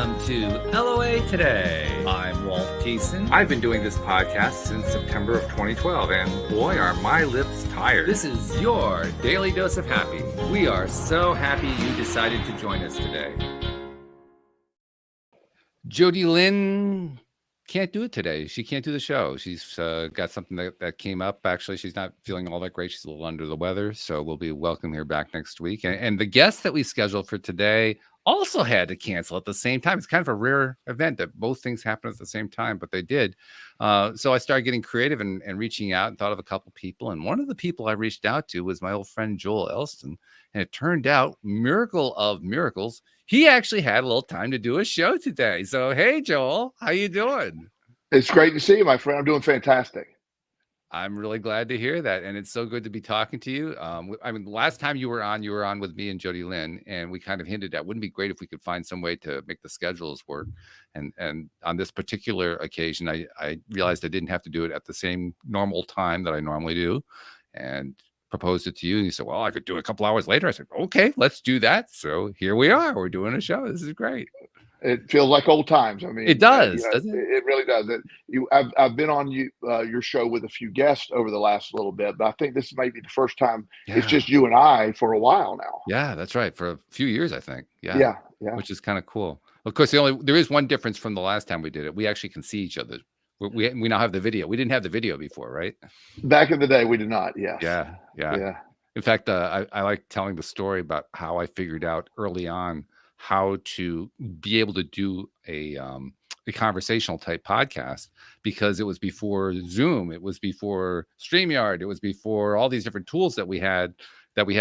Welcome to LOA Today. I'm Walt Thiessen. I've been doing this podcast since September of 2012, and boy, are my lips tired. This is your daily dose of happy. We are so happy you decided to join us today. JodieLynn can't do it today. She can't do the show. She's got something that came up. Actually, she's not feeling all that great. She's a little under the weather, so we'll be welcoming her back next week. And the guest that we scheduled for today also had to cancel at the same time. It's kind of a rare event that both things happen at the same time, but they did. So I started getting creative and reaching out and thought of a couple people. And one of the people I reached out to was my old friend Joel Elston. And it turned out, miracle of miracles, he actually had a little time to do a show today. So, hey, Joel, how you doing? It's great to see you, my friend. I'm doing fantastic. I'm really glad to hear that. And it's so good to be talking to you. I mean, the last time you were on with me and JodieLynn, and we kind of hinted at, wouldn't it be great if we could find some way to make the schedules work. And on this particular occasion, I realized I didn't have to do it at the same normal time that I normally do, and proposed it to you. And you said, well, I could do it a couple hours later. I said, okay, let's do that. So here we are. We're doing a show. This is great. It feels like old times. I mean, it does. Doesn't it? It really does. I've been on your show with a few guests over the last little bit, but I think this may be the first time it's just you and I for a while now. Yeah, that's right. For a few years, I think. Yeah. Which is kind of cool. Of course, there is one difference from the last time we did it. We actually can see each other. We now have the video. We didn't have the video before, right? Back in the day, we did not. Yes. Yeah. In fact, I like telling the story about how I figured out early on how to be able to do a conversational type podcast, because it was before Zoom, it was before StreamYard, it was before all these different tools that we have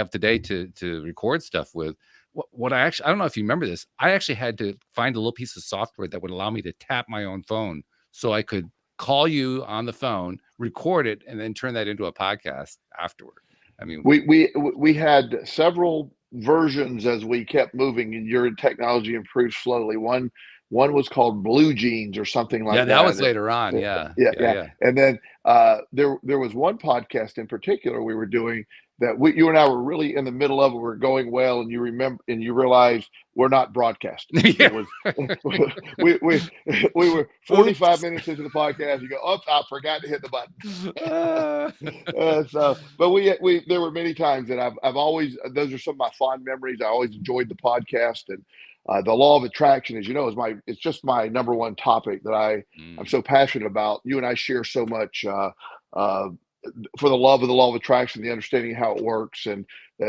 today to record stuff with. What I don't know if you remember this, I actually had to find a little piece of software that would allow me to tap my own phone so I could call you on the phone, record it, and then turn that into a podcast afterward. I mean, we had several versions as we kept moving, and your technology improved slowly. One was called Blue Jeans or something like that. Yeah, that was later on. Yeah. And then there was one podcast in particular we were doing that you and I were really in the middle of. We were going well, and you realized we're not broadcasting. It was, we were 45 minutes into the podcast. You go, oops, I forgot to hit the button. But there were many times that I've always, those are some of my fond memories. I always enjoyed the podcast, and the law of attraction, as you know, it's just my number one topic that I'm so passionate about. You and I share so much for the love of the law of attraction, the understanding of how it works, and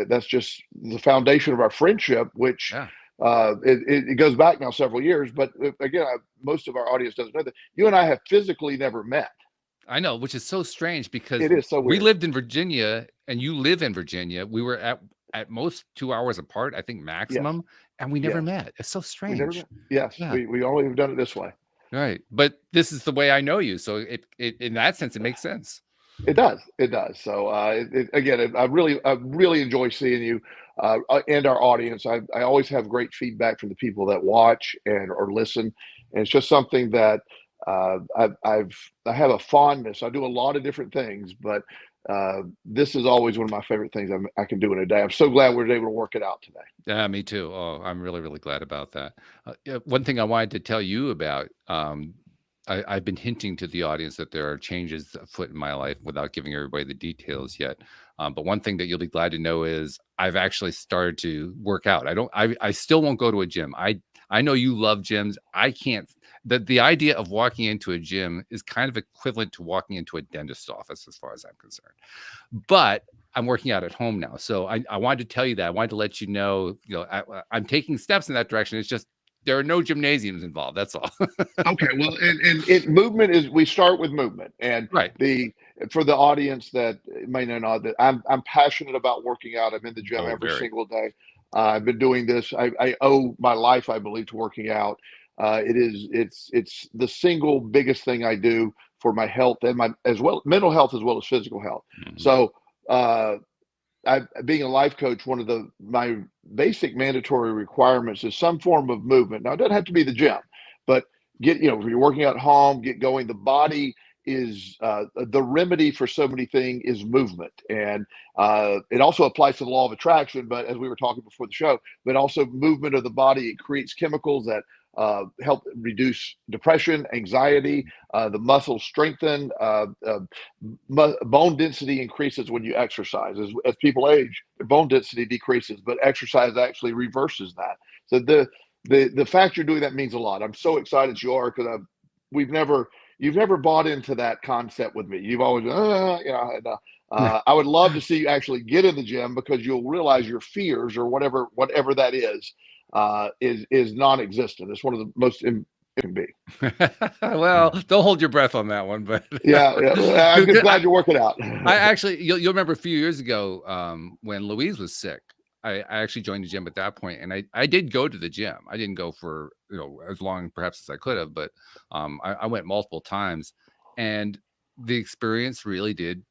that's just the foundation of our friendship, which it goes back now several years. But again, most of our audience doesn't know that you and I have physically never met. I know, which is so strange, because it is so weird. We lived in Virginia and you live in Virginia. We were at most 2 hours apart, I think, maximum. Yes. And we never met. It's so strange. Yes. Yeah. We only have done it this way. Right. But this is the way I know you. So it in that sense, it makes sense. It does. So again, I really enjoy seeing you and our audience. I always have great feedback from the people that watch or listen. And it's just something that I have a fondness. I do a lot of different things, but this is always one of my favorite things I can do in a day. I'm so glad we're able to work it out today. Yeah, me too. Oh, I'm really, really glad about that. One thing I wanted to tell you about, I've been hinting to the audience that there are changes afoot in my life without giving everybody the details yet. But one thing that you'll be glad to know is I've actually started to work out. I still won't go to a gym. I know you love gyms. I can't. The idea of walking into a gym is kind of equivalent to walking into a dentist's office, as far as I'm concerned. But I'm working out at home now. So I wanted to tell you that. I wanted to let you know, I'm taking steps in that direction. It's just, there are no gymnasiums involved. That's all. Okay. Well, and movement is, we start with movement, and right. For the audience that may not know, that I'm passionate about working out. I'm in the gym every single day. I've been doing this. I owe my life, I believe, to working out. It's the single biggest thing I do for my health and mental health as well as physical health. Mm-hmm. So, being a life coach, one of my basic mandatory requirements is some form of movement. Now, it doesn't have to be the gym, but if you're working at home, get going. The body is the remedy for so many things is movement, and it also applies to the law of attraction. But as we were talking before the show, but also movement of the body, it creates chemicals that help reduce depression, anxiety. The muscles strengthen. Bone density increases when you exercise. As people age, their bone density decreases, but exercise actually reverses that. So the fact you're doing that means a lot. I'm so excited you are, because you've never bought into that concept with me. You've always, I would love to see you actually get in the gym, because you'll realize your fears, or whatever that is non-existent. It's one of the most it can be. Well, don't hold your breath on that one, but Yeah. I'm just glad you're working out. I actually, you'll remember a few years ago, when Louise was sick, I actually joined the gym at that point, and I did go to the gym. I didn't go for as long perhaps as I could have, but I went multiple times, and the experience really did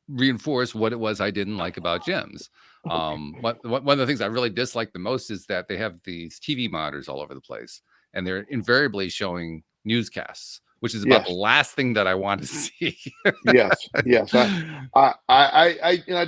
reinforce what it was I didn't like about gyms. One of the things I really dislike the most is that they have these TV monitors all over the place, and they're invariably showing newscasts, which is about the last thing that I want to see. Yes. I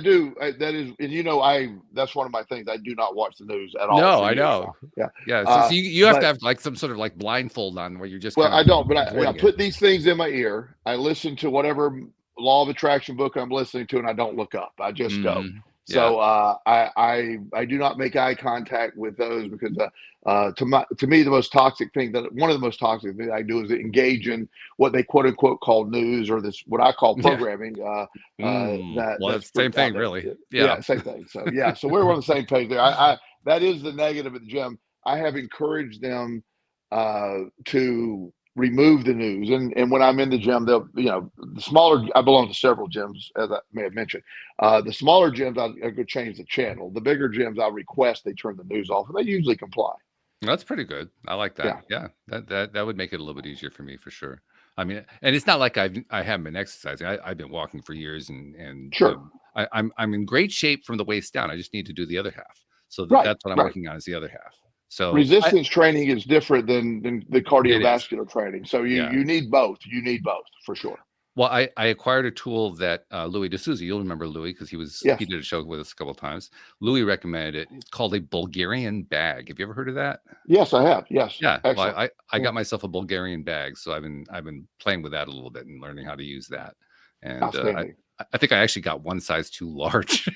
do. That is, and that's one of my things. I do not watch the news at all. No, I know. Now. Yeah. So you have to have like some sort of like blindfold on, where you're just. Well, I don't, but I put these things in my ear. I listen to whatever law of attraction book I'm listening to, and I don't look up. I just go. So I do not make eye contact with those, because to me, the most toxic thing, one of the most toxic things I do is engage in what they quote unquote call news, or what I call programming. Well, that's the same thing, really. Yeah, same thing. So so we're on the same page there. That is the negative at the gym. I have encouraged them to remove the news, and when I'm in the gym, they'll, the smaller, I belong to several gyms, as I may have mentioned. The smaller gyms, I could change the channel. The bigger gyms, I'll request they turn the news off, and they usually comply. That's pretty good. I like that. Yeah, that would make it a little bit easier for me, for sure. I mean, and it's not like I haven't been exercising. I've been walking for years, and sure, I'm in great shape from the waist down. I just need to do the other half. So that's what I'm working on, is the other half. So resistance training is different than the cardiovascular training. So you need both. You need both, for sure. Well, I acquired a tool that Louis D'Souza, you'll remember Louis, because he did a show with us a couple of times. Louis recommended it. It's called a Bulgarian bag. Have you ever heard of that? Yes, I have. Yes. Yeah. Well, I got myself a Bulgarian bag, so I've been playing with that a little bit and learning how to use that. And I think I actually got one size too large.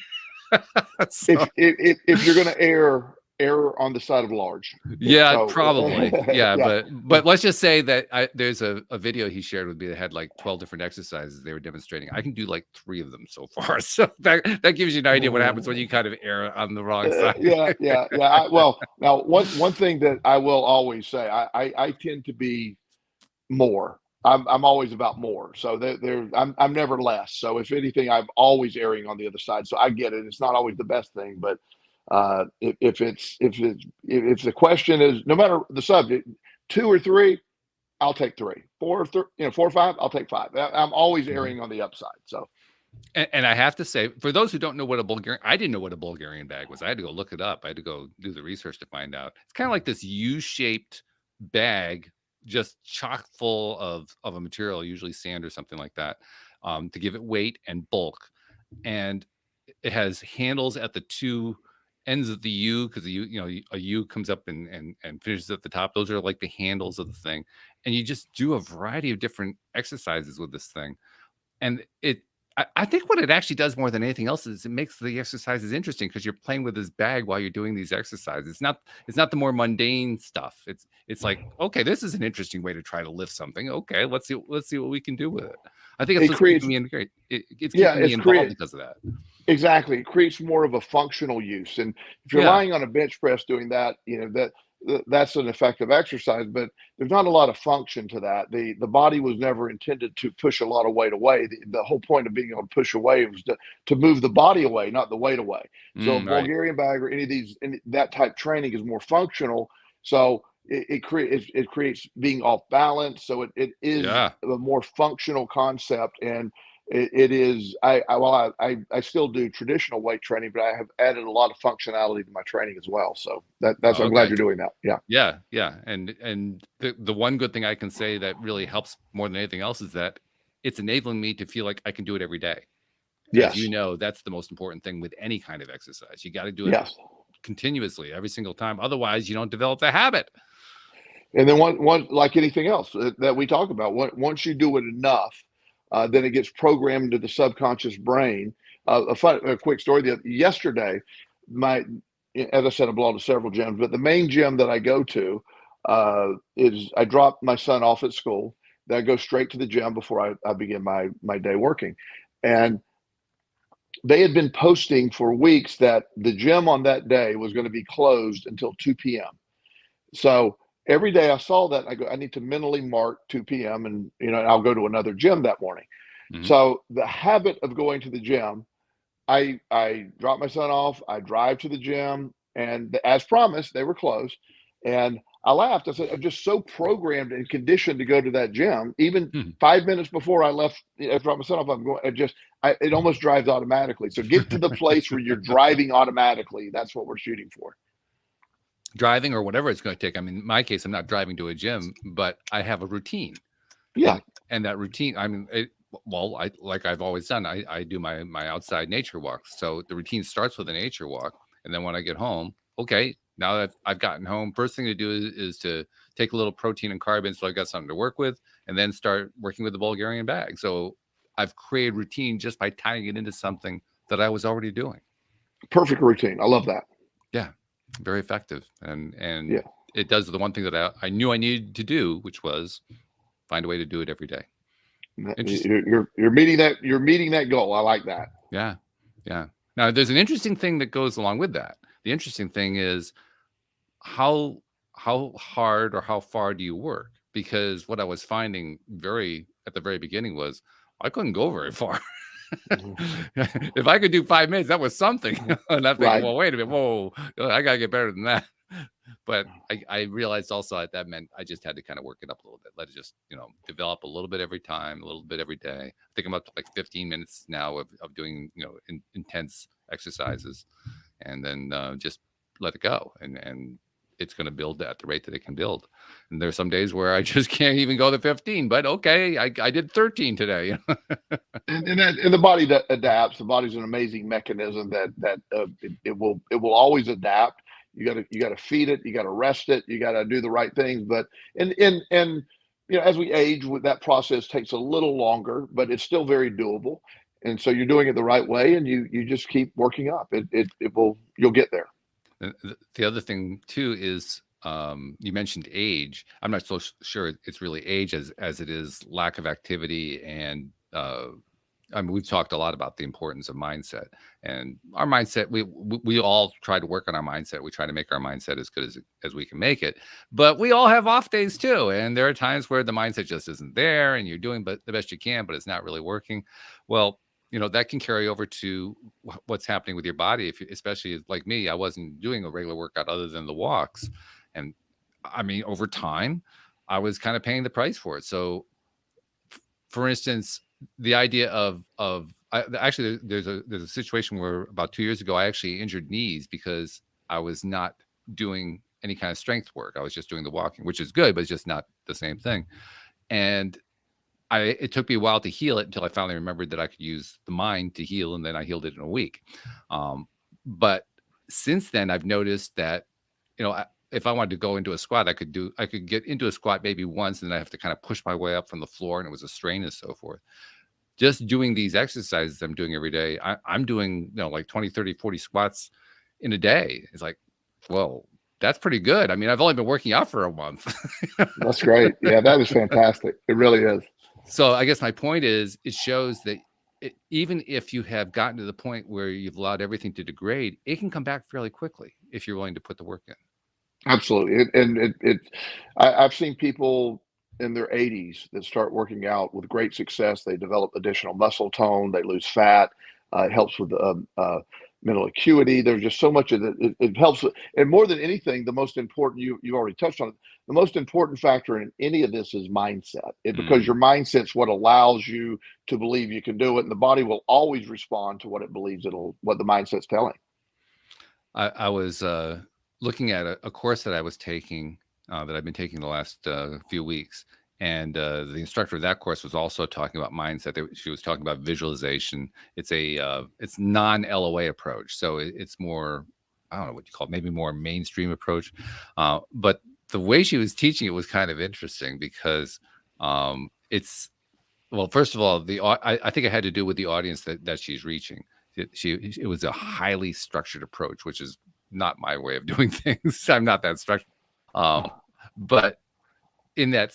So, if you're going to err on the side of large. Probably. But let's just say that there's a video he shared with me that had like 12 different exercises they were demonstrating. I can do like 3 of them so far. So that gives you an idea what happens when you kind of err on the wrong side. Well, now one thing that I will always say, I tend to be more. I'm always about more. So I'm never less. So if anything, I'm always erring on the other side. So I get it. It's not always the best thing, but if the question is, no matter the subject, 2 or 3, I'll take 3. 4 or 5, I'll take 5. I'm always erring on the upside. So, and I have to say, for those who don't know what I didn't know what a Bulgarian bag was. I had to go look it up. I had to go do the research to find out. It's kind of like this U-shaped bag, just chock full of a material, usually sand or something like that, to give it weight and bulk. And it has handles at the 2 ends of the U, because a U comes up and finishes at the top. Those are like the handles of the thing, and you just do a variety of different exercises with this thing. And I think what it actually does more than anything else is it makes the exercises interesting, because you're playing with this bag while you're doing these exercises. It's not the more mundane stuff. It's like, okay, this is an interesting way to try to lift something. Okay, let's see what we can do with it. I think it's keeping me involved because of that. Exactly. It creates more of a functional use. And if you're lying on a bench press doing that, that's an effective exercise, but there's not a lot of function to that. The body was never intended to push a lot of weight away. The whole point of being able to push away was to move the body away, not the weight away. So Bulgarian bag or any of these, that type training is more functional. So it creates being off balance. So it is a more functional concept. And it is, I still do traditional weight training, but I have added a lot of functionality to my training as well. So that's I'm glad you're doing that. Yeah. And the one good thing I can say that really helps more than anything else is that it's enabling me to feel like I can do it every day. Yes. As that's the most important thing with any kind of exercise. You got to do it continuously every single time. Otherwise, you don't develop the habit. And then one like anything else that we talk about, once you do it enough, then it gets programmed into the subconscious brain. A quick story. Yesterday, my as I said, I belong to several gyms, but the main gym that I go to is I drop my son off at school. Then I go straight to the gym before I begin my day working. And they had been posting for weeks that the gym on that day was going to be closed until 2 p.m. So every day I saw that, I go, I need to mentally mark 2 p.m. and I'll go to another gym that morning. Mhm. So the habit of going to the gym, I drop my son off, I drive to the gym, and as promised, they were closed. And I laughed. I said, I'm just so programmed and conditioned to go to that gym. Even Mhm. 5 minutes before I left, I dropped my son off, I'm going, it almost drives automatically. So get to the place where you're driving automatically. That's what we're shooting for. Driving or whatever it's going to take. I mean, in my case, I'm not driving to a gym, but I have a routine. Yeah. And that routine, I mean, like I've always done, I do my outside nature walks. So the routine starts with a nature walk. And then when I get home, okay, now that I've gotten home, first thing to do is to take a little protein and carb in so I got something to work with, and then start working with the Bulgarian bag. So I've created routine just by tying it into something that I was already doing. Perfect routine. I love that. Yeah, very effective. And Yeah. it does the one thing that I knew I needed to do, which was find a way to do it every day. You're meeting that goal. I like that. Yeah. Yeah. Now there's an interesting thing that goes along with that. The interesting thing is how hard or how far do you work? Because what I was finding at the very beginning was I couldn't go very far. If I could do 5 minutes, that was something. And I'm thinking, Right. well, wait a minute, whoa, I gotta get better than that. But I realized also that meant I just had to kind of work it up a little bit. Let it just, develop a little bit every time, a little bit every day. I think I'm up to like 15 minutes now of doing, intense exercises, and then just let it go. And it's going to build at the rate that it can build. And there's some days where I just can't even go to 15, but okay, I did 13 today. And the body that adapts. The body's an amazing mechanism that it will always adapt. You got to feed it. You got to rest it. You got to do the right things. But and as we age, that process takes a little longer, but it's still very doable. And so you're doing it the right way, and you just keep working up. You'll get there. The other thing too is you mentioned age. I'm not so sure it's really age as it is lack of activity. And I mean, we've talked a lot about the importance of mindset, and our mindset. We all try to work on our mindset. We try to make our mindset as good as we can make it, but we all have off days too. And there are times where the mindset just isn't there, and you're doing the best you can, but it's not really working. Well, that can carry over to what's happening with your body. Especially like me, I wasn't doing a regular workout other than the walks. And I mean, over time, I was kind of paying the price for it. So for instance, the idea of actually there's a situation where about 2 years ago, I actually injured knees because I was not doing any kind of strength work. I was just doing the walking, which is good, but it's just not the same thing. And it took me a while to heal it until I finally remembered that I could use the mind to heal, and then I healed it in a week. But since then, I've noticed that, if I wanted to go into a squat, I could get into a squat maybe once, and then I have to kind of push my way up from the floor, and it was a strain and so forth. Just doing these exercises I'm doing every day, I'm doing, like 20, 30, 40 squats in a day. It's like, well, that's pretty good. I mean, I've only been working out for a month. That's great. Yeah, that is fantastic. It really is. So I guess my point is, it shows that even if you have gotten to the point where you've allowed everything to degrade, it can come back fairly quickly if you're willing to put the work in. Absolutely. I've seen people in their 80s that start working out with great success. They develop additional muscle tone, they lose fat. It helps with mental acuity. There's just so much of it. It helps. And more than anything, the most important, you already touched on it, the most important factor in any of this is mindset. Because your mindset's what allows you to believe you can do it. And the body will always respond to what it believes what the mindset's telling. I was looking at a course that I was taking, that I've been taking the last few weeks. And the instructor of that course was also talking about mindset. She was talking about visualization. It's it's non-LOA approach. So it's more, I don't know what you call it, maybe more mainstream approach. But the way she was teaching it was kind of interesting because it's well, first of all, I think it had to do with the audience that she's reaching. It was a highly structured approach, which is not my way of doing things. I'm not that structured, but in that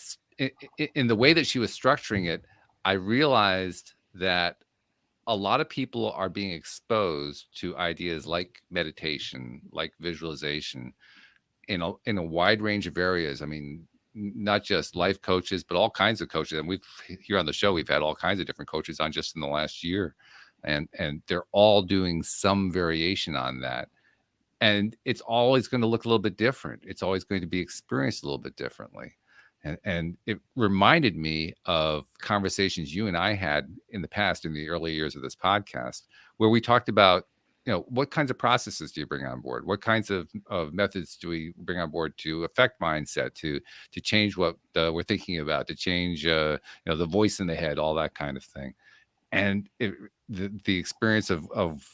in the way that she was structuring it, I realized that a lot of people are being exposed to ideas like meditation, like visualization, in a wide range of areas. I mean, not just life coaches, but all kinds of coaches. And we've here on the show, we've had all kinds of different coaches on just in the last year, and they're all doing some variation on that. And it's always going to look a little bit different. It's always going to be experienced a little bit differently. And it reminded me of conversations you and I had in the past, in the early years of this podcast, where we talked about, what kinds of processes do you bring on board? What kinds of methods do we bring on board to affect mindset, to change what we're thinking about, to change, the voice in the head, all that kind of thing. And the experience of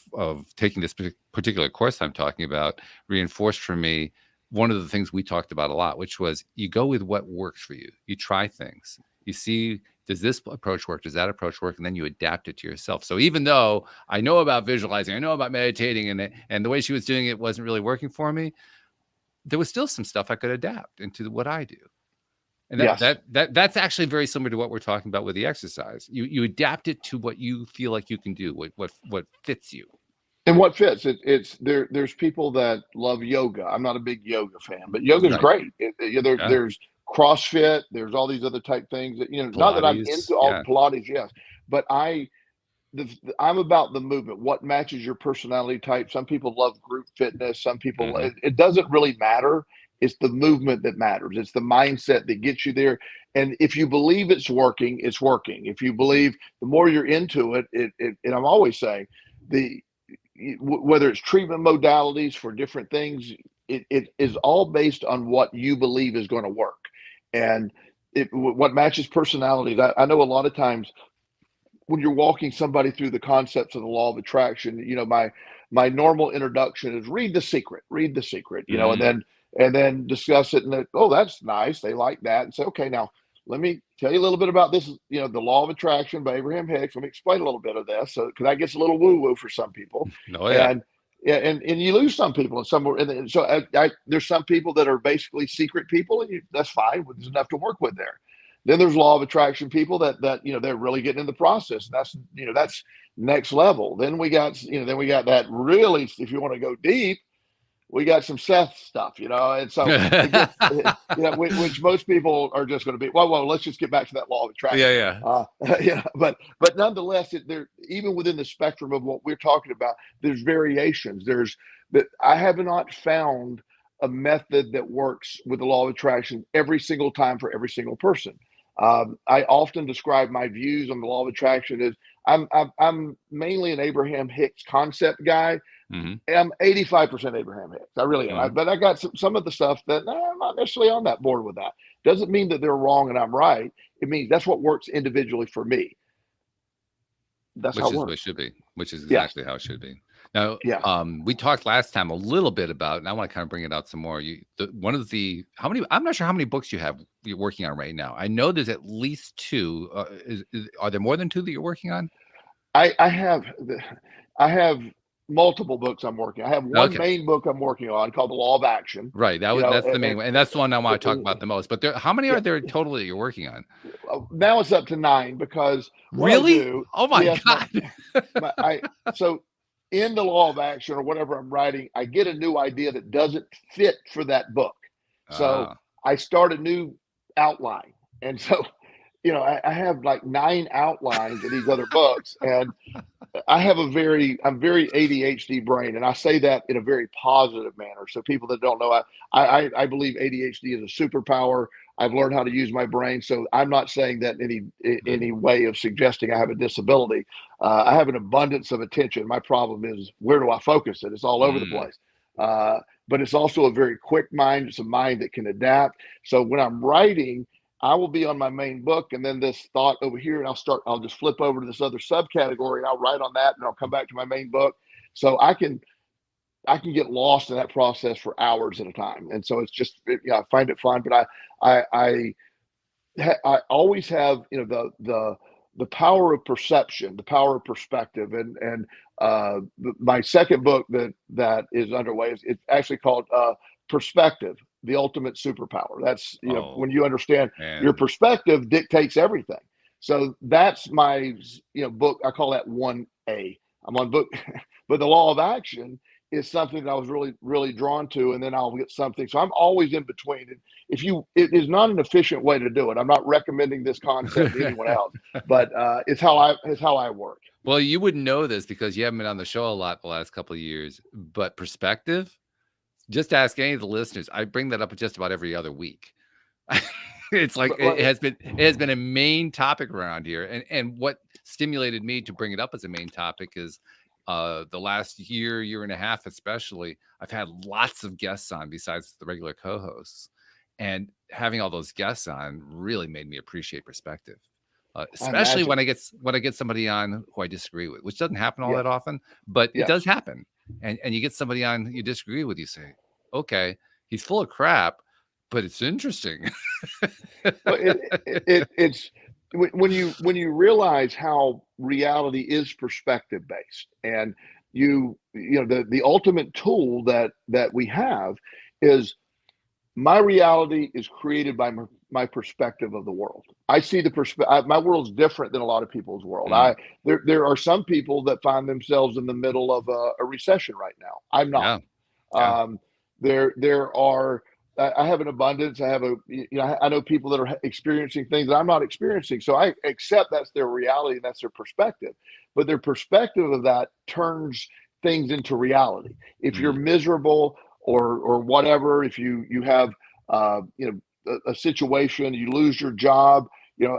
taking this particular course I'm talking about reinforced for me one of the things we talked about a lot, which was you go with what works for you. You try things. You see, does this approach work? Does that approach work? And then you adapt it to yourself. So even though I know about visualizing, I know about meditating, and the way she was doing it wasn't really working for me, there was still some stuff I could adapt into what I do. And that's actually very similar to what we're talking about with the exercise. You adapt it to what you feel like you can do, what fits you. And what fits? It's there. There's people that love yoga. I'm not a big yoga fan, but yoga is great. There's CrossFit. There's all these other type things that Not that I'm into all Pilates, yes, but I'm about the movement. What matches your personality type? Some people love group fitness. Some people it doesn't really matter. It's the movement that matters. It's the mindset that gets you there. And if you believe it's working, it's working. If you believe, the more you're into it, and I'm always saying whether it's treatment modalities for different things, it is all based on what you believe is going to work. And what matches personalities. I know a lot of times when you're walking somebody through the concepts of the law of attraction, my normal introduction is read The Secret, and then discuss it. And that's nice. They like that. And say, okay, now let me tell you a little bit about this, the law of attraction by Abraham Hicks. Let me explain a little bit of this. So, because that gets a little woo-woo for some people. Oh, yeah. And you lose some people, and so there's some people that are basically secret people, and that's fine. There's enough to work with there. Then there's law of attraction people that they're really getting in the process. That's next level. Then we got that really, if you want to go deep, we got some Seth stuff, and so which most people are just going to be, well, let's just get back to that law of attraction. But nonetheless, even within the spectrum of what we're talking about, there's variations. I have not found a method that works with the law of attraction every single time for every single person. I often describe my views on the law of attraction as I'm mainly an Abraham Hicks concept guy. I'm 85% Abraham Hicks. I really am. But I got some of the stuff that I'm not necessarily on that board with. That doesn't mean that they're wrong and I'm right. It means that's what works individually for me. That's how it works. What it should be, which is exactly how it should be. Now, we talked last time a little bit about, and I want to kind of bring it out some more. I'm not sure how many books you're working on right now. I know there's at least 2. Are there more than 2 that you're working on? I have multiple books I'm working. I have one main book I'm working on called The Law of Action. Right. That's the main one. And that's the one I want to talk about the most. But how many are there total that you're working on? Now it's up to 9 because really? Oh my God. So in the Law of Action or whatever I'm writing, I get a new idea that doesn't fit for that book. So I start a new outline. And so, I have like 9 outlines of these other books, and I'm very ADHD brain, and I say that in a very positive manner. So people that don't know, I believe ADHD is a superpower. I've learned how to use my brain. So I'm not saying that in any way of suggesting I have a disability. I have an abundance of attention. My problem is, where do I focus it? It's all over the place. But it's also a very quick mind. It's a mind that can adapt. So when I'm writing, I will be on my main book, and then this thought over here, and I'll just flip over to this other subcategory, and I'll write on that, and I'll come back to my main book. So I can I can get lost in that process for hours at a time. And so it's just, I find it fun, but I always have, the power of perception, the power of perspective, and my second book that is underway is it's actually called Perspective, the Ultimate Superpower. That's Oh, when you understand your man. perspective dictates everything. So that's my book. I call that 1A. I'm on book, but the law of action is something that I was really really drawn to, and then I'll get something. So I'm always in between. It is not an efficient way to do it. I'm not recommending this concept to anyone else, but it's how I work. Well, you wouldn't know this because you haven't been on the show a lot the last couple of years, but perspective, just ask any of the listeners. I bring that up just about every other week. It's like But, it has been a main topic around here. And what stimulated me to bring it up as a main topic is the last year and a half, especially, I've had lots of guests on besides the regular co-hosts. And having all those guests on really made me appreciate perspective. I Especially imagine. when I get somebody on who I disagree with, which doesn't happen all Yeah, that often, but it yeah. does happen. And you get somebody on you disagree with, you say, okay, he's full of crap, but it's interesting. Well, it's when you realize how reality is perspective based, and the ultimate tool that we have is my reality is created by my perspective of the world. I see the perspective. My world's different than a lot of people's world. Mm, There are some people that find themselves in the middle of a recession right now. I'm not. yeah, yeah. Um, there are. I have an abundance. I have I know people that are experiencing things that I'm not experiencing. So I accept that's their reality and that's their perspective. But their perspective of that turns things into reality. If you're Mm, miserable or whatever, if you have a situation, you lose your job,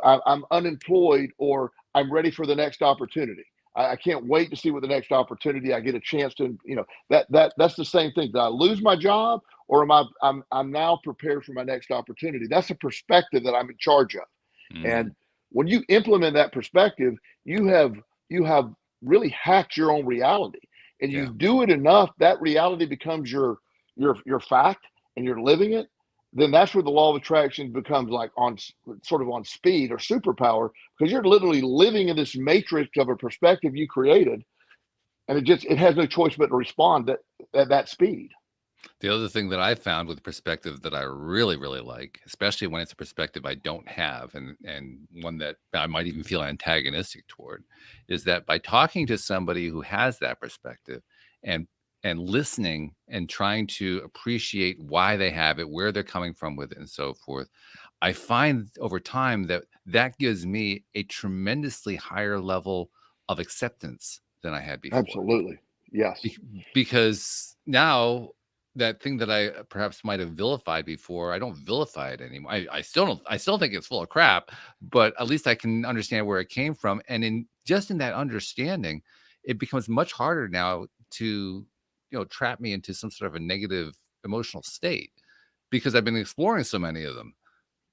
I'm unemployed or I'm ready for the next opportunity. I can't wait to see what the next opportunity I get a chance to, that's the same thing. Did I lose my job or I'm now prepared for my next opportunity? That's a perspective that I'm in charge of. mm, And when you implement that perspective, you have really hacked your own reality. And you yeah. do it enough, that reality becomes your fact and you're living it. Then that's where the law of attraction becomes like on sort of on speed or superpower, because you're literally living in this matrix of a perspective you created, and it has no choice but to respond at that speed. The other thing that I found with perspective that I really, really like, especially when it's a perspective I don't have and one that I might even feel antagonistic toward, is that by talking to somebody who has that perspective and and listening and trying to appreciate why they have it, where they're coming from with it, and so forth, I find over time that that gives me a tremendously higher level of acceptance than I had before. Absolutely, yes, Bec because now that thing that I perhaps might have vilified before, I don't vilify it anymore. I still don't I still think it's full of crap, but at least I can understand where it came from, and in that understanding, it becomes much harder now to, trap me into some sort of a negative emotional state because I've been exploring so many of them.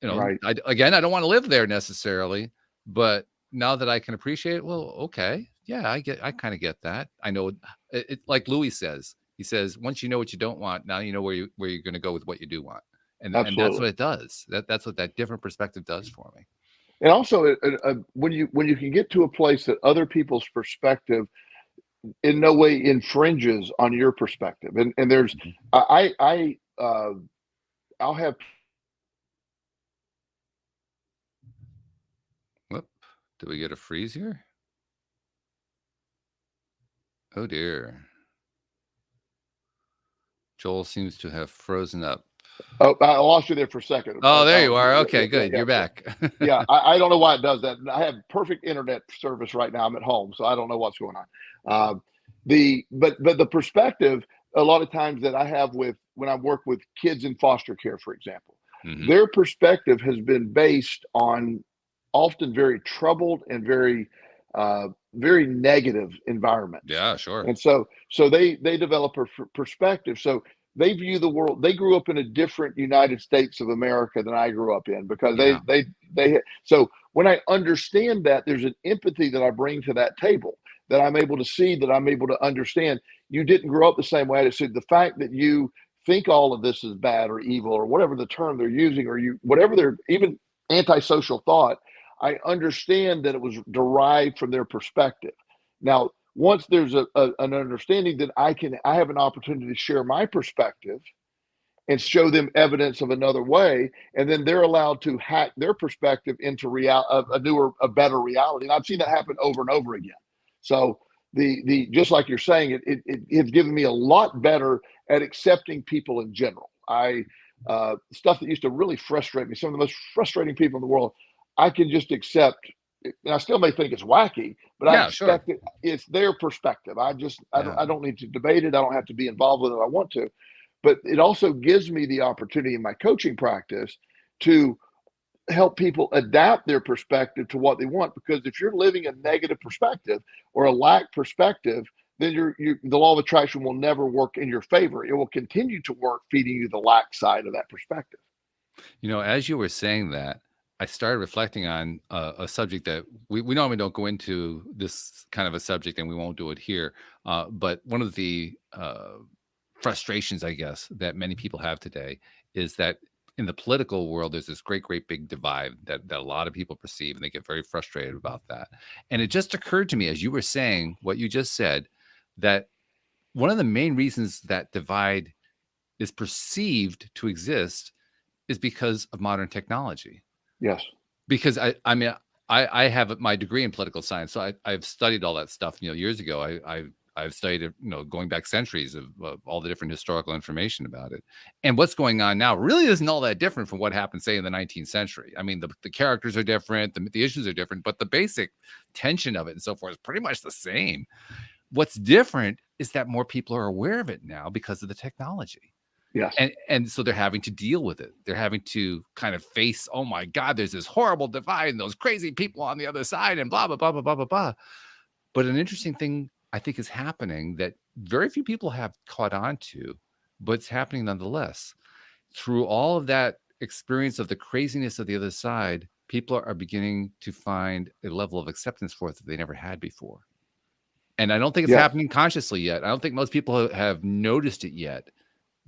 right. I don't wanna live there necessarily, but now that I can appreciate it, well, okay. Yeah, I kinda get that. I know it like Louis says. He says, "Once you know what you don't want, now you know where you're gonna go with what you do want." And that's what Absolutely. it does. That's what that different perspective does for me. And also, when you can get to a place that other people's perspective in no way infringes on your perspective, and there's Mhm. I'll have Whoop. Did we get a freeze here? Oh, dear. Joel seems to have frozen up. oh, I lost you there for a second. Oh, there you are. Yeah, yeah, Okay, yeah, good. yeah. You're back. Yeah, I don't know why it does that. I have perfect internet service right now. I'm at home, so I don't know what's going on. But the perspective a lot of times that I have with when I work with kids in foster care, for example, Mhm. their perspective has been based on often very troubled and very negative environments, Yeah, sure. and so they develop a perspective. So they view the world. They grew up in a different United States of America than I grew up in because Yeah. they so when I understand that, there's an empathy that I bring to that table. that I'm able to see, that I'm able to understand. You didn't grow up the same way. So the fact that you think all of this is bad or evil or whatever the term they're using, or whatever they're even antisocial thought, I understand that it was derived from their perspective. Now, once there's an understanding, that I have an opportunity to share my perspective and show them evidence of another way, and then they're allowed to hack their perspective into a newer, a better reality. And I've seen that happen over and over again. So the just like you're saying, it's given me a lot better at accepting people in general. Stuff that used to really frustrate me, some of the most frustrating people in the world, I can just accept. And I still may think it's wacky, but I Yeah, sure. expect it's their perspective. I Yeah. don't need to debate it. I don't have to be involved with it if I want to. But it also gives me the opportunity in my coaching practice to help people adapt their perspective to what they want. Because if you're living a negative perspective or a lack perspective, then the law of attraction will never work in your favor. It will continue to work feeding you the lack side of that perspective. As you were saying that, I started reflecting on a subject that we normally don't go into, this kind of a subject, and we won't do it here. But one of the frustrations, I guess, that many people have today is that in the political world, there's this great, great big divide that a lot of people perceive, and they get very frustrated about that. And it just occurred to me, as you were saying what you just said, that one of the main reasons that divide is perceived to exist is because of modern technology. Yes. Because I mean, I have my degree in political science, so I've studied all that stuff. Years ago, I've studied it, going back centuries of all the different historical information about it. And what's going on now really isn't all that different from what happened, say, in the 19th century. I mean, the characters are different, the issues are different, but the basic tension of it and so forth is pretty much the same. What's different is that more people are aware of it now because of the technology. Yes. And so they're having to deal with it. They're having to kind of face, oh my God, there's this horrible divide and those crazy people on the other side and blah, blah, blah, blah, blah, blah, blah. But an interesting thing I think is happening that very few people have caught on to, but it's happening nonetheless. Through all of that experience of the craziness of the other side, people are beginning to find a level of acceptance for it that they never had before. And I don't think it's happening consciously yet. I don't think most people have noticed it yet.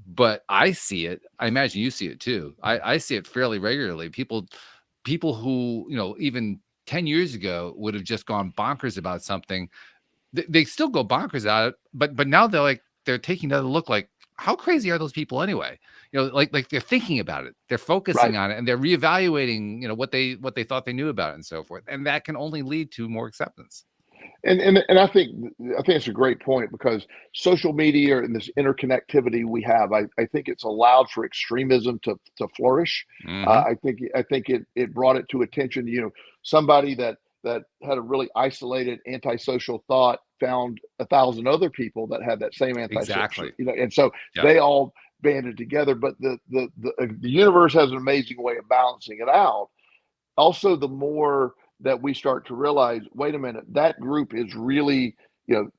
But I see it. I imagine you see it too. I see it fairly regularly. People who, even 10 years ago would have just gone bonkers about something. They still go bonkers at it, but now they're taking another look, like, how crazy are those people anyway? Like they're thinking about it. They're focusing on it, and they're reevaluating, what they thought they knew about it and so forth. And that can only lead to more acceptance. And I think it's a great point, because social media and this interconnectivity we have, I think it's allowed for extremism to flourish. Mm-hmm. I think it brought it to attention. Somebody that had a really isolated antisocial thought found 1,000 other people that had that same antisocial. Exactly. And so they all banded together. But the universe has an amazing way of balancing it out. Also, the more that we start to realize, wait a minute, that group is really,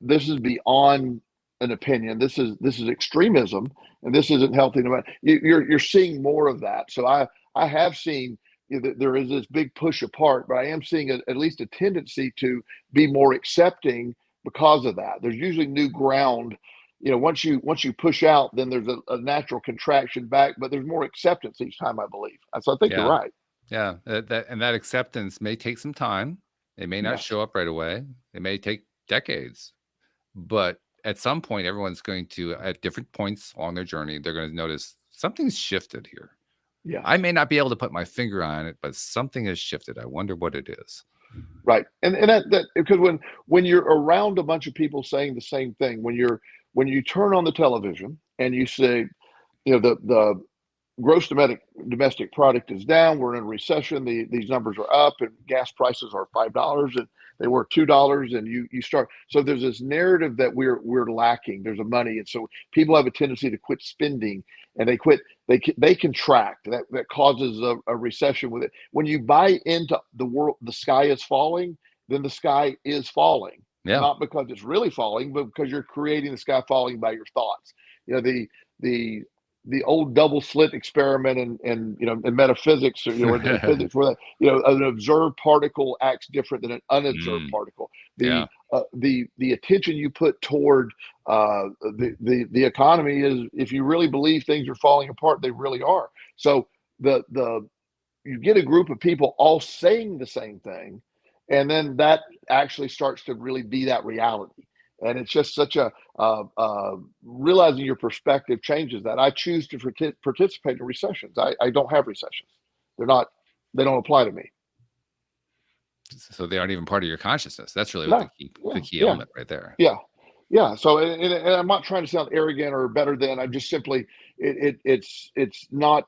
this is beyond an opinion. This is extremism, and this isn't healthy. You're seeing more of that. So I have seen there is this big push apart, but I am seeing at least a tendency to be more accepting because of that. There's usually new ground. Once you push out, then there's a natural contraction back, but there's more acceptance each time, I believe. So I think you're right. Yeah, that acceptance may take some time. It may not show up right away. It may take decades. But at some point, everyone's going to, at different points along their journey, they're going to notice something's shifted here. Yeah. I may not be able to put my finger on it, but something has shifted. I wonder what it is. Right. And that because when you're around a bunch of people saying the same thing, when you turn on the television and you say, the gross domestic product is down, we're in a recession, these numbers are up, and gas prices are $5 and they were $2, and you start, so there's this narrative that we're lacking, there's a money, and so people have a tendency to quit spending, and they contract. That causes a recession with it. When you buy into the sky is falling, then the sky is falling. Not because it's really falling, but because you're creating the sky falling by your thoughts. The old double slit experiment and in metaphysics, or in physics, where an observed particle acts different than an unobserved particle. Yeah. The attention you put toward the economy is, if you really believe things are falling apart, they really are. So the you get a group of people all saying the same thing, and then that actually starts to really be that reality. And it's just such a realizing your perspective changes that. I choose to participate in recessions. I don't have recessions. They don't apply to me. So they aren't even part of your consciousness. That's really what No. the Yeah. key Yeah. element right there. Yeah. Yeah. So, and I'm not trying to sound arrogant or better than. I just simply, it's not.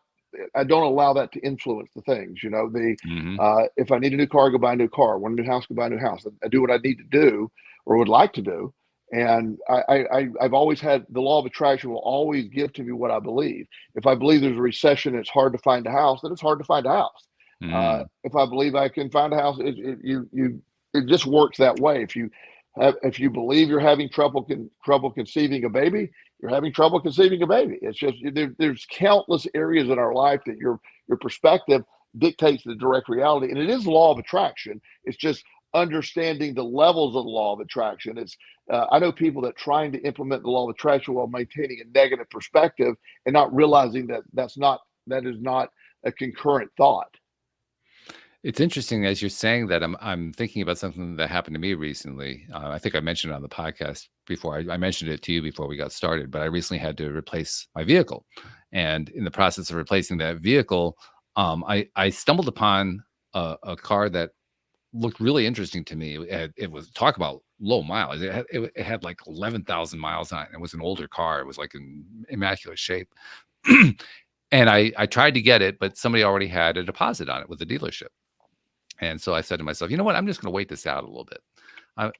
I don't allow that to influence the things. Hmm. If I need a new car, I go buy a new car. Want a new house, go buy a new house. I do what I need to do or would like to do. And I've always had the law of attraction will always give to me what I believe. If I believe there's a recession, it's hard to find a house, then it's hard to find a house. Mm. If I believe I can find a house, it just works that way. If you believe you're having trouble conceiving a baby, you're having trouble conceiving a baby. It's just there's countless areas in our life that your perspective dictates the direct reality, and it is law of attraction. It's just understanding the levels of the law of attraction. It's I know people that trying to implement the law of attraction while maintaining a negative perspective and not realizing that that is not a concurrent thought. It's interesting as you're saying that. I'm thinking about something that happened to me recently. I think I mentioned it on the podcast before. I mentioned it to you before we got started, but I recently had to replace my vehicle, and in the process of replacing that vehicle, I stumbled upon a car that looked really interesting to me. It was, talk about low mileage. It had like 11,000 miles on it. It was an older car. It was like in immaculate shape. And I tried to get it, but somebody already had a deposit on it with the dealership. And so I said to myself, you know what? I'm just going to wait this out a little bit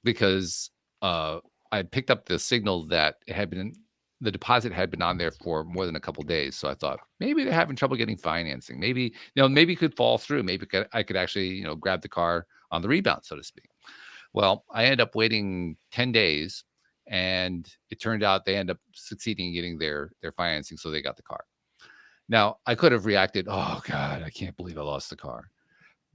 because I picked up the signal that the deposit had been on there for more than a couple of days. So I thought maybe they're having trouble getting financing. Maybe, maybe it could fall through. Maybe I could actually, grab the car on the rebound, so to speak. Well, I ended up waiting 10 days, and it turned out they ended up succeeding in getting their financing. So they got the car. Now, I could have reacted, oh God, I can't believe I lost the car.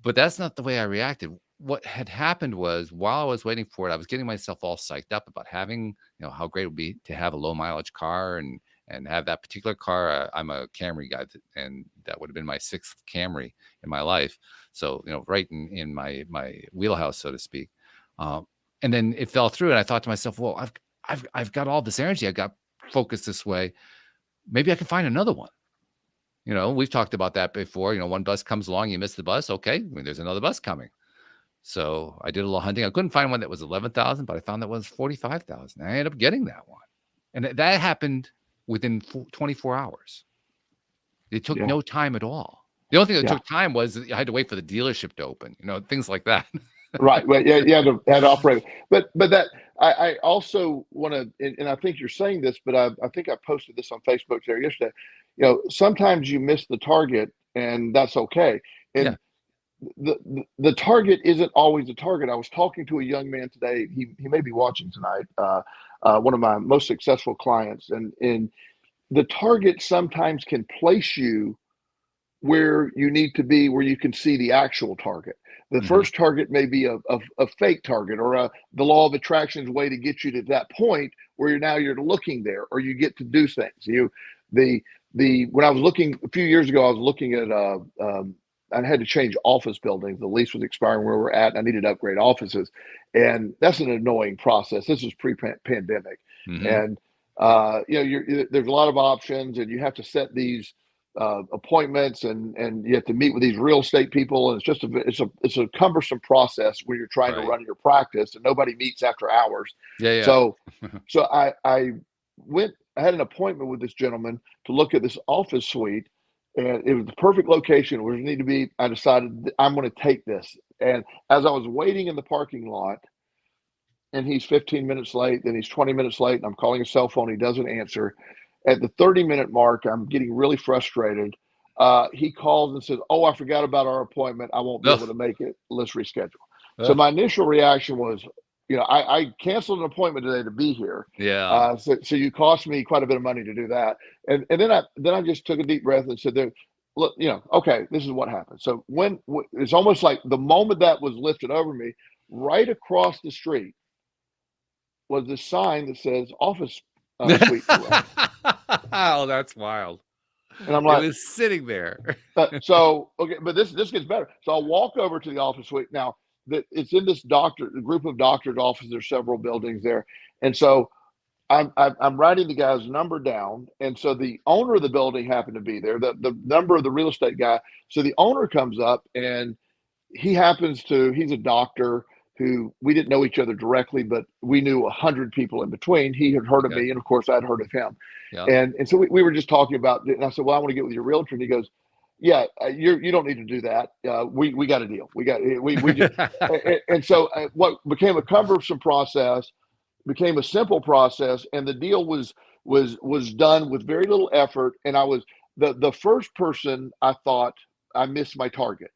But that's not the way I reacted. What had happened was, while I was waiting for it, I was getting myself all psyched up about having, how great it would be to have a low mileage car and have that particular car. I'm a Camry guy, and that would have been my 6th Camry in my life. So, right in my wheelhouse, so to speak. And then it fell through, and I thought to myself, well, I've got all this energy. I got focused this way. Maybe I can find another one. We've talked about that before. One bus comes along, you miss the bus. Okay, there's another bus coming. So I did a little hunting. I couldn't find one that was 11,000, but I found that was 45,000. I ended up getting that one, and that happened within 24 hours. It took no time at all. The only thing that took time was I had to wait for the dealership to open. Things like that. Right. Well, yeah, you had to operate. But that I also want to, and I think you're saying this, but I think I posted this on Facebook there yesterday. Sometimes you miss the target, and that's okay. And the target isn't always the target. I was talking to a young man today. He may be watching tonight. One of my most successful clients, and the target sometimes can place you where you need to be, where you can see the actual target. The first target may be a fake target, or the law of attraction's way to get you to that point where you're looking there, or you get to do things. When I was looking a few years ago, I was looking at I had to change office buildings. The lease was expiring where we're at, and I needed to upgrade offices, and that's an annoying process. This was pre-pandemic, and there's a lot of options, and you have to set these appointments, and you have to meet with these real estate people, and it's a cumbersome process when you're trying to run your practice, and nobody meets after hours. So I had an appointment with this gentleman to look at this office suite, and it was the perfect location where it needed to be. I decided I'm going to take this, and as I was waiting in the parking lot, and he's 15 minutes late, then he's 20 minutes late, and I'm calling his cell phone, he doesn't answer. At the 30-minute mark, I'm getting really frustrated. He calls and says, "Oh, I forgot about our appointment. I won't be able to make it. Let's reschedule." So my initial reaction was, I canceled an appointment today to be here. Yeah. So you cost me quite a bit of money to do that. And then I just took a deep breath and said, "Look, okay, this is what happened." So when it's almost like the moment that was lifted over me, right across the street was this sign that says office suite for rent. Oh, that's wild. And I'm It like, was sitting there. so okay, but this gets better. So I'll walk over to the office suite. Now that it's in this group of doctors' offices. There's several buildings there, and so I'm writing the guy's number down, and so the owner of the building happened to be there. The number of the real estate guy. So the owner comes up, and he's a doctor who we didn't know each other directly, but we knew 100 people in between. He had heard of Okay. me, and of course I'd heard of him. Yeah. And so we were just talking about it, and I said, well, I want to get with your realtor. And he goes, yeah, you don't need to do that. We got a deal. We just, and so what became a cumbersome process became a simple process, and the deal was done with very little effort. And I was the first person. I thought I missed my target.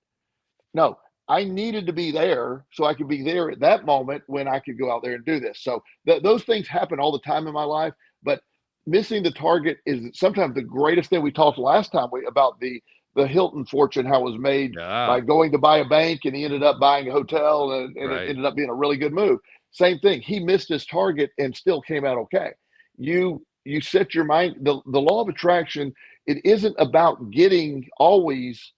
No, I needed to be there so I could be there at that moment when I could go out there and do this. So those things happen all the time in my life, but missing the target is sometimes the greatest thing. We talked last time about the Hilton fortune, how it was made by Yeah. going to buy a bank, and he ended up buying a hotel, and it Right. ended up being a really good move. Same thing. He missed his target and still came out okay. You set your mind. The law of attraction. It isn't about getting always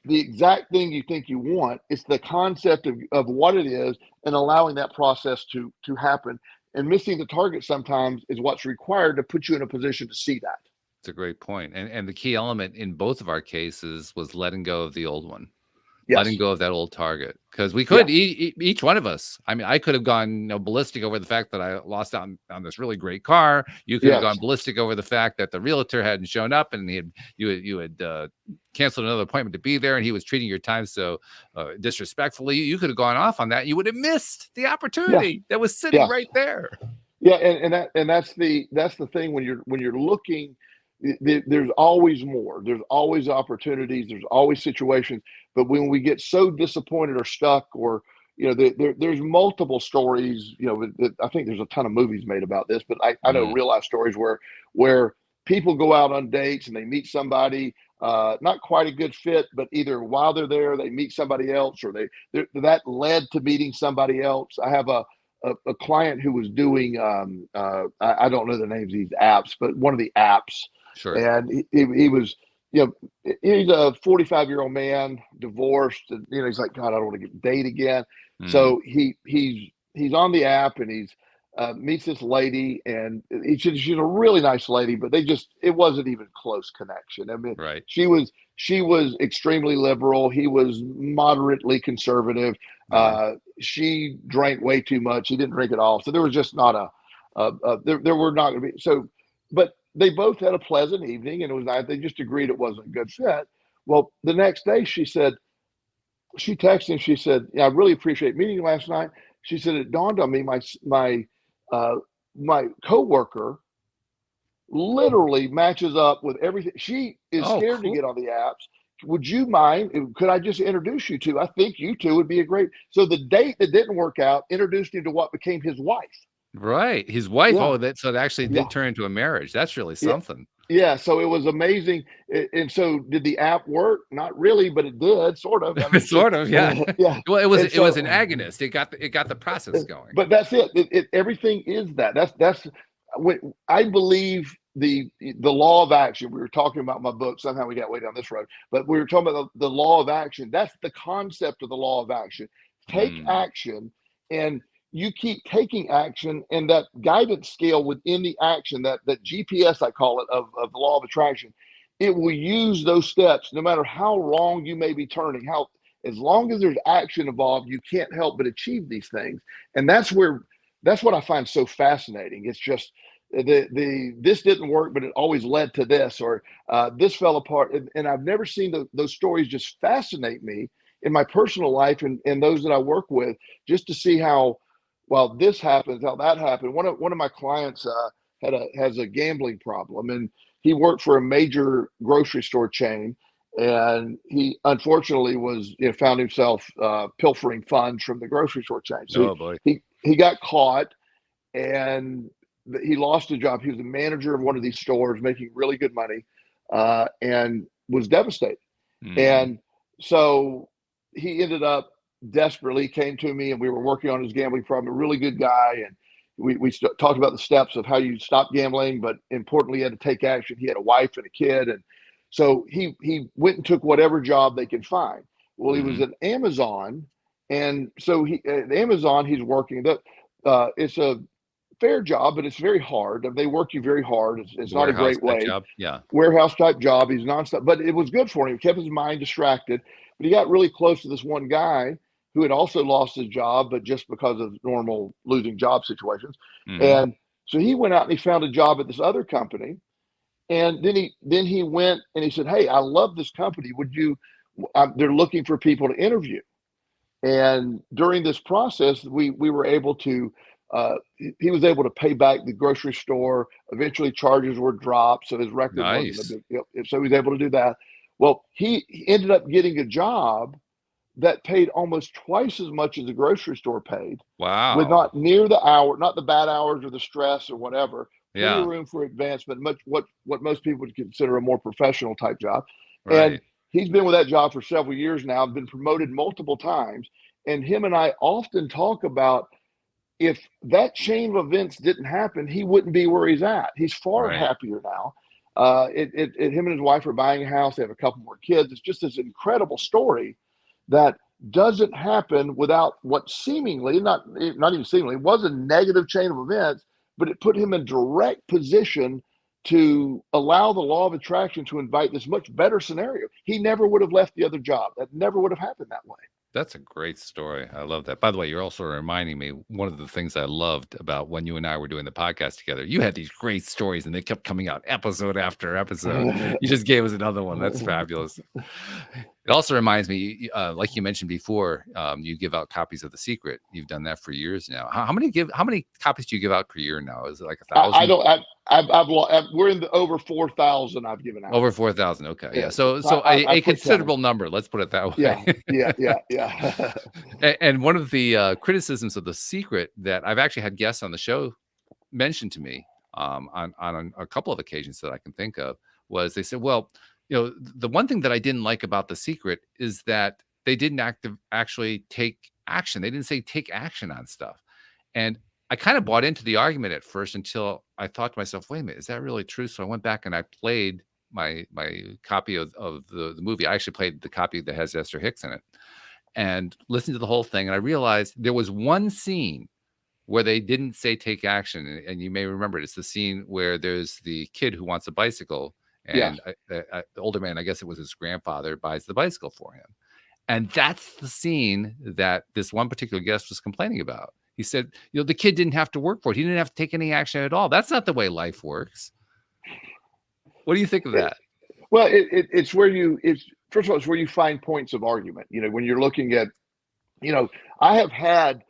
the exact thing you think you want. It's the concept of what it is and allowing that process to happen. And missing the target sometimes is what's required to put you in a position to see that. It's a great point. And the key element in both of our cases was letting go of the old one. Letting Yes. go of that old target, because we Yeah. could each one of us. I mean, I could have gone ballistic over the fact that I lost out on this really great car. You could have Yes. gone ballistic over the fact that the realtor hadn't shown up, and you had canceled another appointment to be there, and he was treating your time so disrespectfully. You could have gone off on that. You would have missed the Yes. opportunity that was sitting Yes. right there. Yeah. And that's the thing when you're looking. There's always more. There's always opportunities. There's always situations. But when we get so disappointed or stuck, or there's multiple stories. I think there's a ton of movies made about this, but I know Mm, real life stories where people go out on dates and they meet somebody, not quite a good fit, but either while they're there they meet somebody else, or that led to meeting somebody else. I have a client who was doing I don't know the names of these apps, but one of the apps, sure. and he was, he's a 45-year-old man, divorced, and he's like, God, I don't want to get date again. Mm, So he's on the app, and he's meets this lady, and she's a really nice lady, but it wasn't even close connection. I mean, right. she was extremely liberal. He was moderately conservative. Uh, She drank way too much. He didn't drink at all. So there was just not there were not going to be, so, but they both had a pleasant evening, and it was nice. They just agreed it wasn't a good fit. Well, the next day she texted him. She said, yeah, I really appreciate meeting you last night. She said, it dawned on me, uh, my coworker literally matches up with everything. She is oh, scared to cool. get on the apps. Would you mind? Could I just introduce you to? I think you two would be a great. So the date that didn't work out introduced him to what became his wife. Right. His wife. Yeah, Oh, that actually yeah, did turn into a marriage. That's really yeah, something. yeah. So it was amazing. And so did the app work? Not really, but it did, sort of. I mean, Sort of, yeah. yeah. Well, And it was so, an agonist. It got the process going. but that's it. Everything is that. That's when I believe the law of action. We were talking about my book. Somehow we got way down this road, but we were talking about the law of action. That's the concept of the law of action. Take Mm, action, and you keep taking action, and that guidance scale within the action, that GPS, I call it, of the law of attraction, it will use those steps no matter how wrong you may be turning. How As long as there's action involved, you can't help but achieve these things. And that's what I find so fascinating. It's just this didn't work, but it always led to this, or this fell apart. And I've never seen those stories just fascinate me in my personal life, and those that I work with, just to see how, well, this happens, how that happened. One of my clients has a gambling problem, and he worked for a major grocery store chain, and he unfortunately was, found himself pilfering funds from the grocery store chain. So oh boy. he got caught, and he lost a job. He was the manager of one of these stores, making really good money, and was devastated. Mm, And so he ended up desperately came to me, and we were working on his gambling problem. A really good guy, and we talked about the steps of how you stop gambling, but importantly, he had to take action. He had a wife and a kid, and so he went and took whatever job they could find. Well, he was Mhm. at Amazon, and so at Amazon he's working. It's a fair job, but it's very hard. They work you very hard. It's not a Warehouse great type wage. job? Yeah. Warehouse type job. He's nonstop, but it was good for him. He kept his mind distracted. But he got really close to this one guy who had also lost his job, but just because of normal losing job situations. Mhm. And so he went out and he found a job at this other company. And then he went and he said, "Hey, I love this company. Would you? They're looking for people to interview." And during this process, we were able to. He was able to pay back the grocery store. Eventually, charges were dropped, so his record wasn't a Nice. big deal. So he was able to do that. Well, he ended up getting a job that paid almost twice as much as the grocery store paid, with Wow. not near the hour, not the bad hours or the stress or whatever. Plenty of Yeah. room for advancement. Much what most people would consider a more professional type job. And Right. he's been with that job for several years now, been promoted multiple times. And him and I often talk about, if that chain of events didn't happen, he wouldn't be where he's at. He's far Right. happier now. Him and his wife are buying a house. They have a couple more kids. It's just this incredible story that doesn't happen without what seemingly, not even seemingly, was a negative chain of events, but it put him in direct position to allow the law of attraction to invite this much better scenario. He never would have left the other job. That never would have happened that way. That's a great story. I love that. By the way, you're also reminding me, one of the things I loved about when you and I were doing the podcast together, you had these great stories and they kept coming out episode after episode. You just gave us another one. That's fabulous. It also reminds me, like you mentioned before, you give out copies of The Secret. You've done that for years now. How many copies do you give out per year now? Is it like I 1,000? don't. We're in the over 4,000. I've given out. Over 4,000. Okay, yeah. Yeah, So I a quit counting. considerable number. Let's put it that Yeah, way. yeah. And one of the criticisms of The Secret that I've actually had guests on the show mention to me, on a couple of occasions that I can think of, was they said, well, the one thing that I didn't like about The Secret is that they didn't actually take action. They didn't say take action on stuff. And I kind of bought into the argument at first until I thought to myself, wait a minute, is that really true? So I went back and I played my copy of the movie. I actually played the copy that has Esther Hicks in it and listened to the whole thing. And I realized there was one scene where they didn't say take action. And you may remember it. It's the scene where there's the kid who wants a bicycle, Yeah. and the older man, I guess it was his grandfather, buys the bicycle for him. And that's the scene that this one particular guest was complaining about. He said, the kid didn't have to work for it. He didn't have to take any action at all. That's not the way life works. What do you think of that? Well, it's where first of all, it's where you find points of argument. When you're looking at, I have had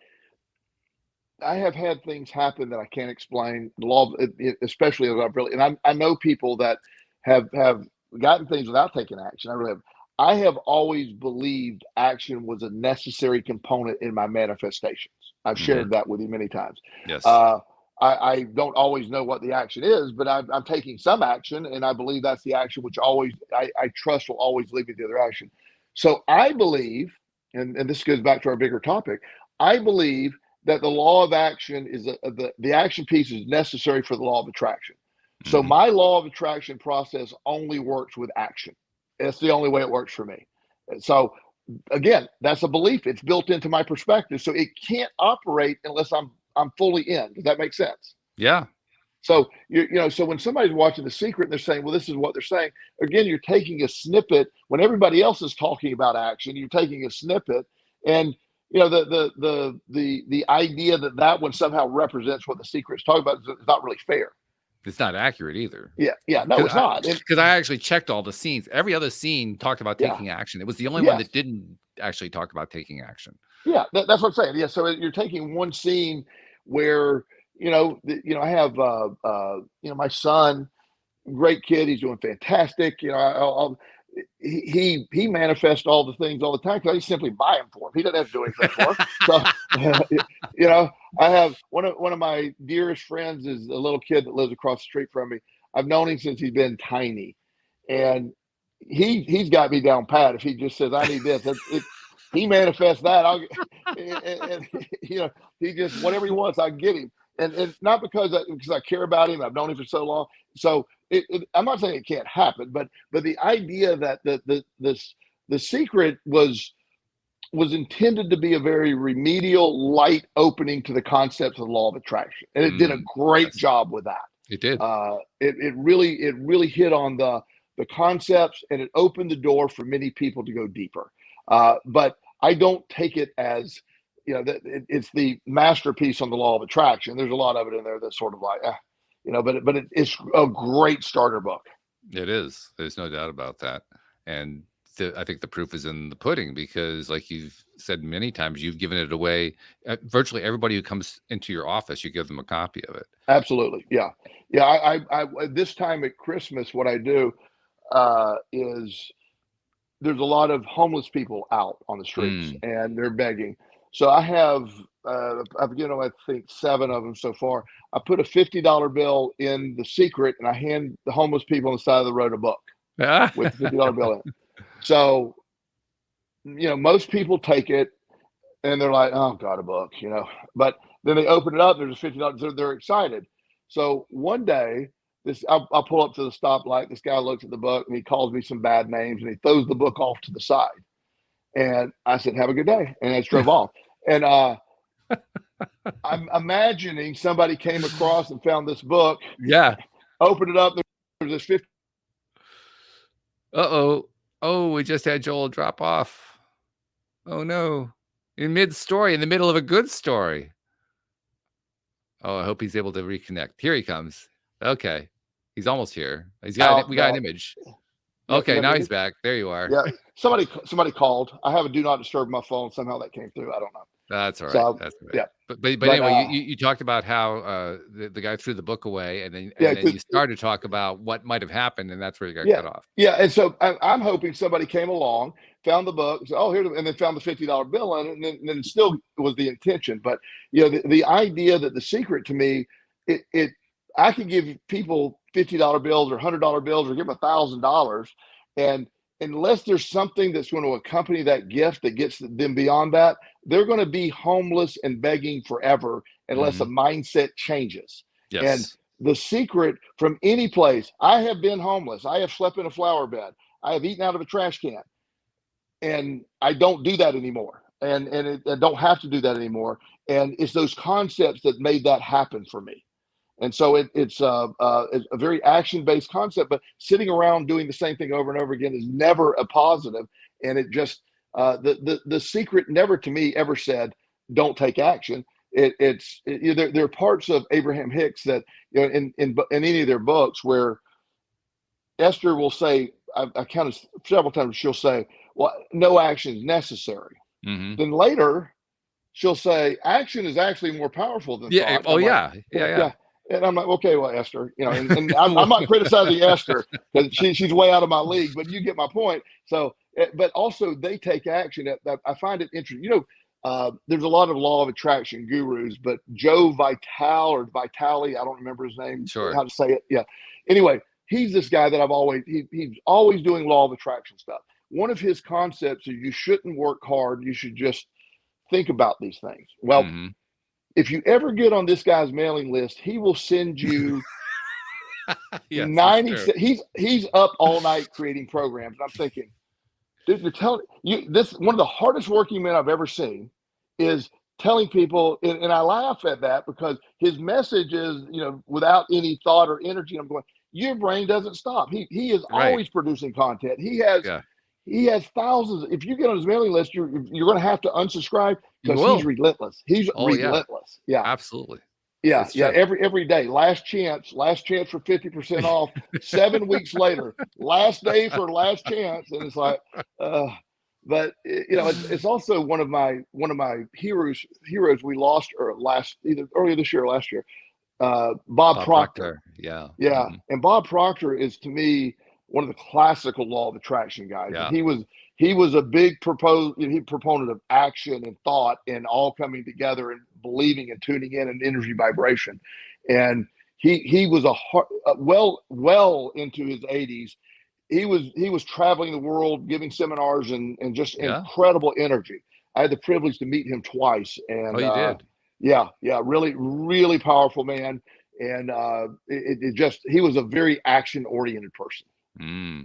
things happen that I can't explain. The law, especially as I've really, and I know people that have gotten things without taking action. I really have. I have always believed action was a necessary component in my manifestations. I've shared that with you many times. Yes. I don't always know what the action is, but I'm taking some action, and I believe that's the action which I trust will always lead me to the other action. So I believe, and this goes back to our bigger topic, I believe that the law of action is the action piece is necessary for the law of attraction. So my law of attraction process only works with action. It's the only way it works for me. So again, that's a belief. It's built into my perspective. So it can't operate unless I'm fully in. Does that make sense? Yeah. So so when somebody's watching The Secret and they're saying, well, this is what they're saying, again, you're taking a snippet when everybody else is talking about action. You're taking a snippet, and the idea that one somehow represents what The Secret is talking about is not really fair. It's not accurate either. Yeah, no, it's not. Because I actually checked all the scenes. Every other scene talked about taking action. It was the only one that didn't actually talk about taking action. Yeah, that's what I'm saying. Yeah, so you're taking one scene where I have my son, great kid. He's doing fantastic. He manifests all the things all the time because I just simply buy them for him. He doesn't have to do anything for him. So, I have one of my dearest friends is a little kid that lives across the street from me. I've known him since he's been tiny, and he's got me down pat. If he just says I need this, he manifests that. And, you know, he just whatever he wants, I can get him. And not because I care about him. I've known him for so long. So I'm not saying it can't happen, but the idea that the secret was intended to be a very remedial, light opening to the concepts of the law of attraction, and it did a great job with that. It did. It really hit on the concepts, and it opened the door for many people to go deeper. But I don't take it as, you know, that it's the masterpiece on the law of attraction. There's a lot of it in there that's sort of like, you know, but it's a great starter book. It is. There's no doubt about that. And I think the proof is in the pudding, because like you've said many times, you've given it away. Virtually everybody who comes into your office, you give them a copy of it. Absolutely. Yeah. Yeah. I this time at Christmas, what I do is there's a lot of homeless people out on the streets and they're begging. So I have, I think 7 of them so far. I put a $50 bill in the secret, and I hand the homeless people on the side of the road a book with the $50 bill in it. So, you know, most people take it and they're like, oh God, a book, you know, but then they open it up, there's a $50, they're excited. So one day, I'll pull up to the stoplight. This guy looks at the book and he calls me some bad names and he throws the book off to the side. And I said, have a good day. And I just drove off. And I'm imagining somebody came across and found this book. Yeah. Opened it up. There's this 50. Uh-oh. Oh, we just had Joel drop off. Oh, no. In mid-story, in the middle of a good story. Oh, I hope he's able to reconnect. Here he comes. Okay. He's almost here. We got an image. Okay, now he's back. There you are. Yeah, somebody called. I have a do not disturb my phone. Somehow that came through. I don't know. That's all right. So, that's all right. Yeah. But anyway, you talked about how the guy threw the book away, and then you started to talk about what might have happened, and that's where you got cut off. Yeah, and so I'm hoping somebody came along, found the book, said, oh, and then found the $50 bill in it, and then still was the intention. But you know, the idea that the secret to me, I could give people $50 bills or $100 bills or give them $1,000, and unless there's something that's going to accompany that gift that gets them beyond that, they're going to be homeless and begging forever unless a mindset changes. Yes. And the secret from any place, I have been homeless. I have slept in a flower bed. I have eaten out of a trash can. And I don't do that anymore. And I don't have to do that anymore. And it's those concepts that made that happen for me. And so it's a very action-based concept, but sitting around doing the same thing over and over again is never a positive. And it just, the secret never to me ever said, don't take action. There are parts of Abraham Hicks that, you know, in any of their books where Esther will say, I counted several times, she'll say, well, no action is necessary. Then later she'll say, action is actually more powerful than thought. Oh, yeah. And I'm like, okay, well, Esther, you know, and I'm not criticizing Esther because she's way out of my league, but you get my point. So, but also they take action. I find it interesting. You know, there's a lot of law of attraction gurus, but Joe Vitale, I don't remember his name, how to say it. Yeah. Anyway, he's this guy that he's always doing law of attraction stuff. One of his concepts is you shouldn't work hard. You should just think about these things. Well, if you ever get on this guy's mailing list, he will send you 90. He's up all night creating programs. And I'm thinking, dude, you're telling you this, one of the hardest working men I've ever seen is telling people, and I laugh at that because his message is, you know, without any thought or energy. I'm going, your brain doesn't stop. He is always producing content. He has thousands. If you get on his mailing list, you're going to have to unsubscribe because he's relentless. He's relentless. Yeah, absolutely. Yeah, every day. Last chance for 50% off. 7 weeks later, last day for last chance, and it's like, but you know, it's also one of my heroes we lost either earlier this year or last year. Bob Proctor. Yeah. And Bob Proctor is to me one of the classical law of attraction guys. Yeah. He was a big proponent of action and thought and all coming together and believing and tuning in and energy vibration. And he was well into his 80s. he was traveling the world, giving seminars, and just Yeah. incredible energy. I had the privilege to meet him twice, Oh, and you did. yeah, really, really powerful man. And it just he was a very action oriented person.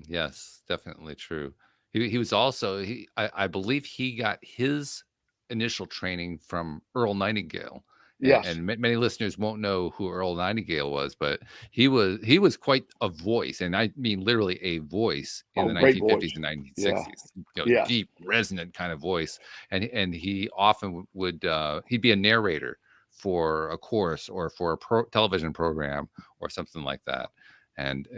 Yes, definitely true. He was also I believe he got his initial training from Earl Nightingale, Yes. and many listeners won't know who Earl Nightingale was, but he was quite a voice, and I mean literally a voice in Oh, the great voice. 1950s and Yeah. 1960s. Yes. Deep, resonant kind of voice, and he often would he'd be a narrator for a course or for a television program or something like that, and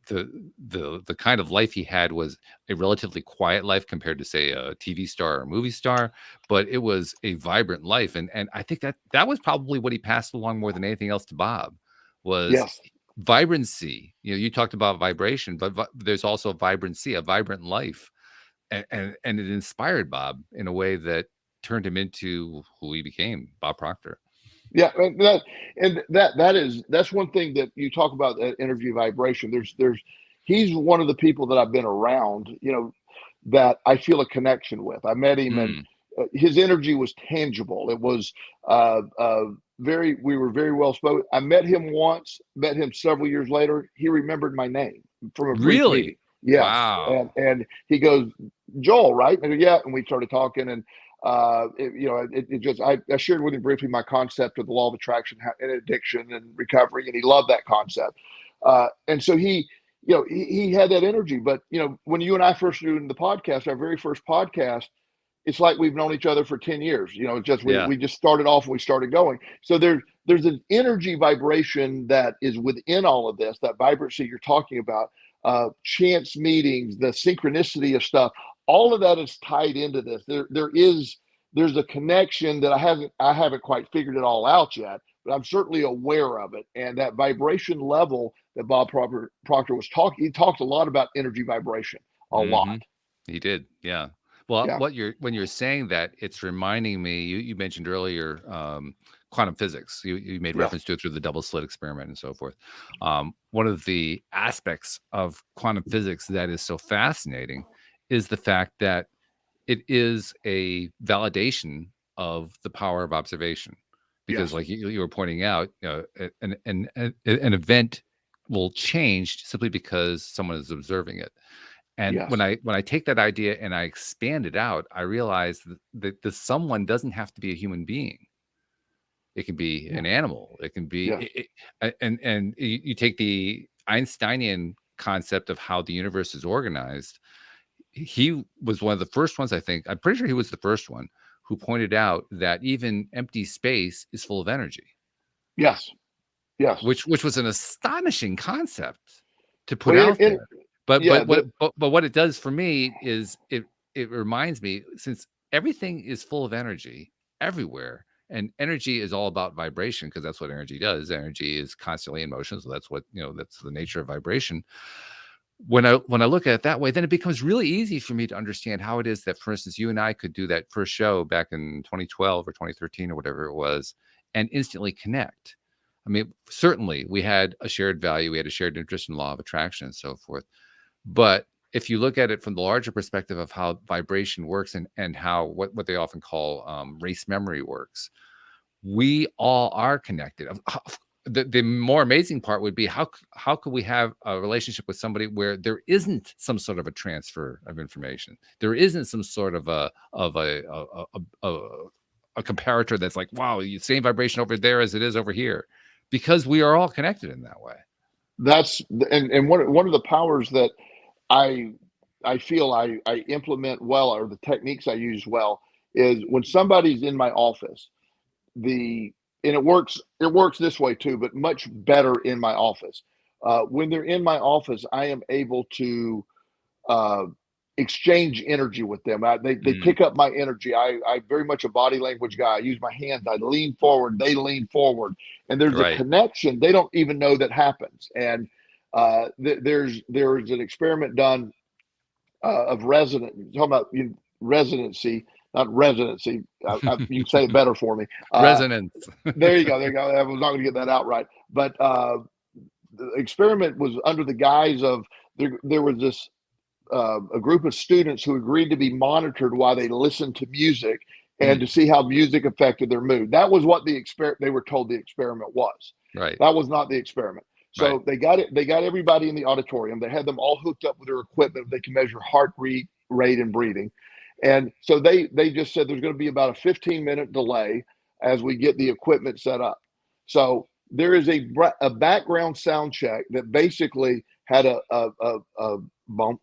the kind of life he had was a relatively quiet life compared to say a TV star or movie star, but it was a vibrant life, and I think that was probably what he passed along more than anything else to Bob was Yes. vibrancy. You talked about vibration, but there's also vibrancy, a vibrant life, and it inspired Bob in a way that turned him into who he became, Bob Proctor. Yeah, that's one thing that you talk about, that energy vibration. There's he's one of the people that I've been around, that I feel a connection with. I met him, and Mm, his energy was tangible. It was very we were very well spoken. I met him once, met him several years later. He remembered my name from a brief meeting. really? Yes, and Wow. he goes, Joel, right? And I go, yeah, and we started talking, and it just I shared with him briefly my concept of the law of attraction and addiction and recovery, and he loved that concept. And so he had that energy. But when you and I first doing the podcast, our very first podcast, it's like we've known each other for 10 years. It's just Yeah. we just started off and we started going. So there's an energy vibration that is within all of this, that vibrancy you're talking about, chance meetings, the synchronicity of stuff, all of that is tied into this. There's a connection that I haven't quite figured it all out yet, but I'm certainly aware of it. And that vibration level that Bob Proctor was talking, he talked a lot about energy vibration, a lot. Mhm. He did, yeah. Well, Yeah. when you're saying that, it's reminding me, you mentioned earlier, quantum physics. You made Yes. reference to it through the double slit experiment and so forth. One of the aspects of quantum physics that is so fascinating is the fact that it is a validation of the power of observation. Because Yes. like you were pointing out, an event will change simply because someone is observing it. And Yes. when I take that idea and I expand it out, I realize that the someone doesn't have to be a human being. It can be Yeah. an animal. It can be Yes. and you take the Einsteinian concept of how the universe is organized. He was one of the first ones, I think. I'm pretty sure he was the first one who pointed out that even empty space is full of energy, Yes. Yes. which was an astonishing concept to put Well, out and there. But yeah, what it does for me is it reminds me, since everything is full of energy everywhere, and energy is all about vibration because that's what energy does. Energy is constantly in motion, so that's what that's the nature of vibration. When I look at it that way, then it becomes really easy for me to understand how it is that, for instance, you and I could do that first show back in 2012 or 2013 or whatever it was, and instantly connect. I mean, certainly we had a shared value, we had a shared interest in law of attraction and so forth. But if you look at it from the larger perspective of how vibration works and how what they often call race memory works, we all are connected. The more amazing part would be how could we have a relationship with somebody where there isn't some sort of a transfer of information? There isn't some sort of a comparator that's like, wow, same vibration over there as it is over here, because we are all connected in that way. that's and one of the powers that I I feel I implement well, or the techniques I use well, is when somebody's in my office, the and it works this way too, but much better in my office. When they're in my office, I am able to uh, exchange energy with them. They Mm, pick up my energy. I very much a body language guy. I use my hands. I lean forward. They lean forward, and there's a right. connection. They don't even know that happens. And there's an experiment done of talking about residency, not residency. You can say it better for me. Resonance. There you go. There you go. I was not going to get that out right, but the experiment was under the guise of there was this a group of students who agreed to be monitored while they listened to music and to see how music affected their mood. That was what they were told the experiment was. Right. That was not the experiment. So Right. they got everybody in the auditorium. They had them all hooked up with their equipment. They can measure heart rate and breathing. And so they just said there's going to be about a 15-minute delay as we get the equipment set up. So there is a background sound check that basically had a bump,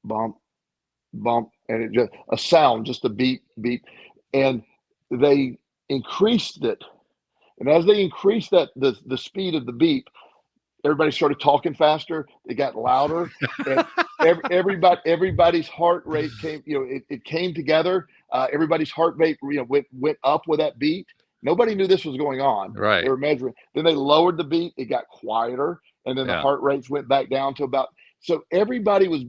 bump, bump, and it just a sound, just a beep, beep. And they increased it. And as they increased that the speed of the beep, everybody started talking faster. It got louder, and everybody's heart rate came. It came together. Everybody's heart rate, went up with that beat. Nobody knew this was going on. Right. They were measuring. Then they lowered the beat. It got quieter, and then the heart rates went back down to about. So everybody was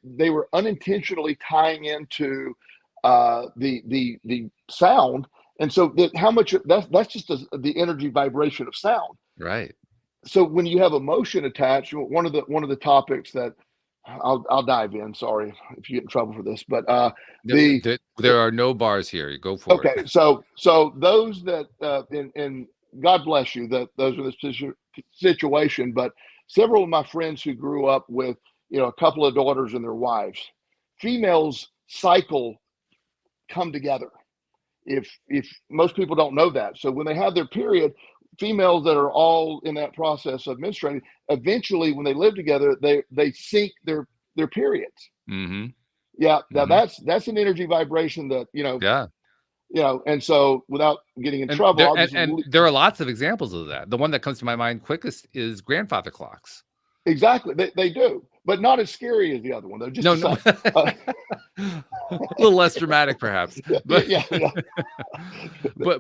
They were unintentionally tying into the sound, and so how much that's just the energy vibration of sound. Right. So when you have emotion attached, one of the topics that I'll dive in. Sorry if you get in trouble for this, but there are no bars here. You go for it. Okay, so those that and God bless you that those are the situation, but several of my friends who grew up with a couple of daughters and their wives, females cycle come together. If most people don't know that, so when they have their period, females that are all in that process of menstruating, eventually when they live together, they sync their periods. Mm-hmm. Yeah, now that's an energy vibration that and so without getting in trouble, and there are lots of examples of that. The one that comes to my mind quickest is grandfather clocks. Exactly, they do, but not as scary as the other one though. Just no. A little less dramatic, perhaps. But,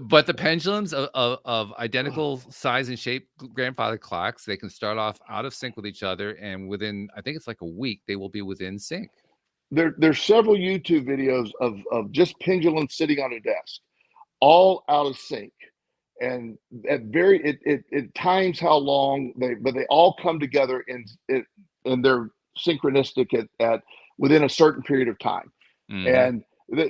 but the pendulums of identical size and shape grandfather clocks, they can start off out of sync with each other, and within, I think it's like a week, they will be within sync. There's several YouTube videos of just pendulums sitting on a desk, all out of sync, and it times how long but they all come together and they're synchronistic at within a certain period of time. Mm-hmm. And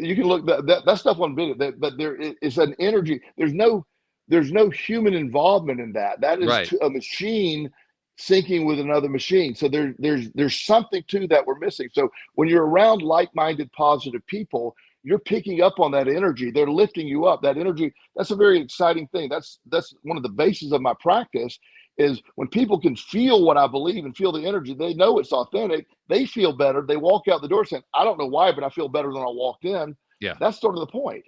you can look that stuff on video, but there is an energy. There's no human involvement in that. That is a machine syncing with another machine. So there's something to that we're missing. So when you're around like-minded, positive people, you're picking up on that energy. They're lifting you up. That energy, that's a very exciting thing. That's one of the bases of my practice, is when people can feel what I believe and feel the energy, they know it's authentic. They feel better. They walk out the door saying, I don't know why, but I feel better than I walked in. Yeah. That's sort of the point.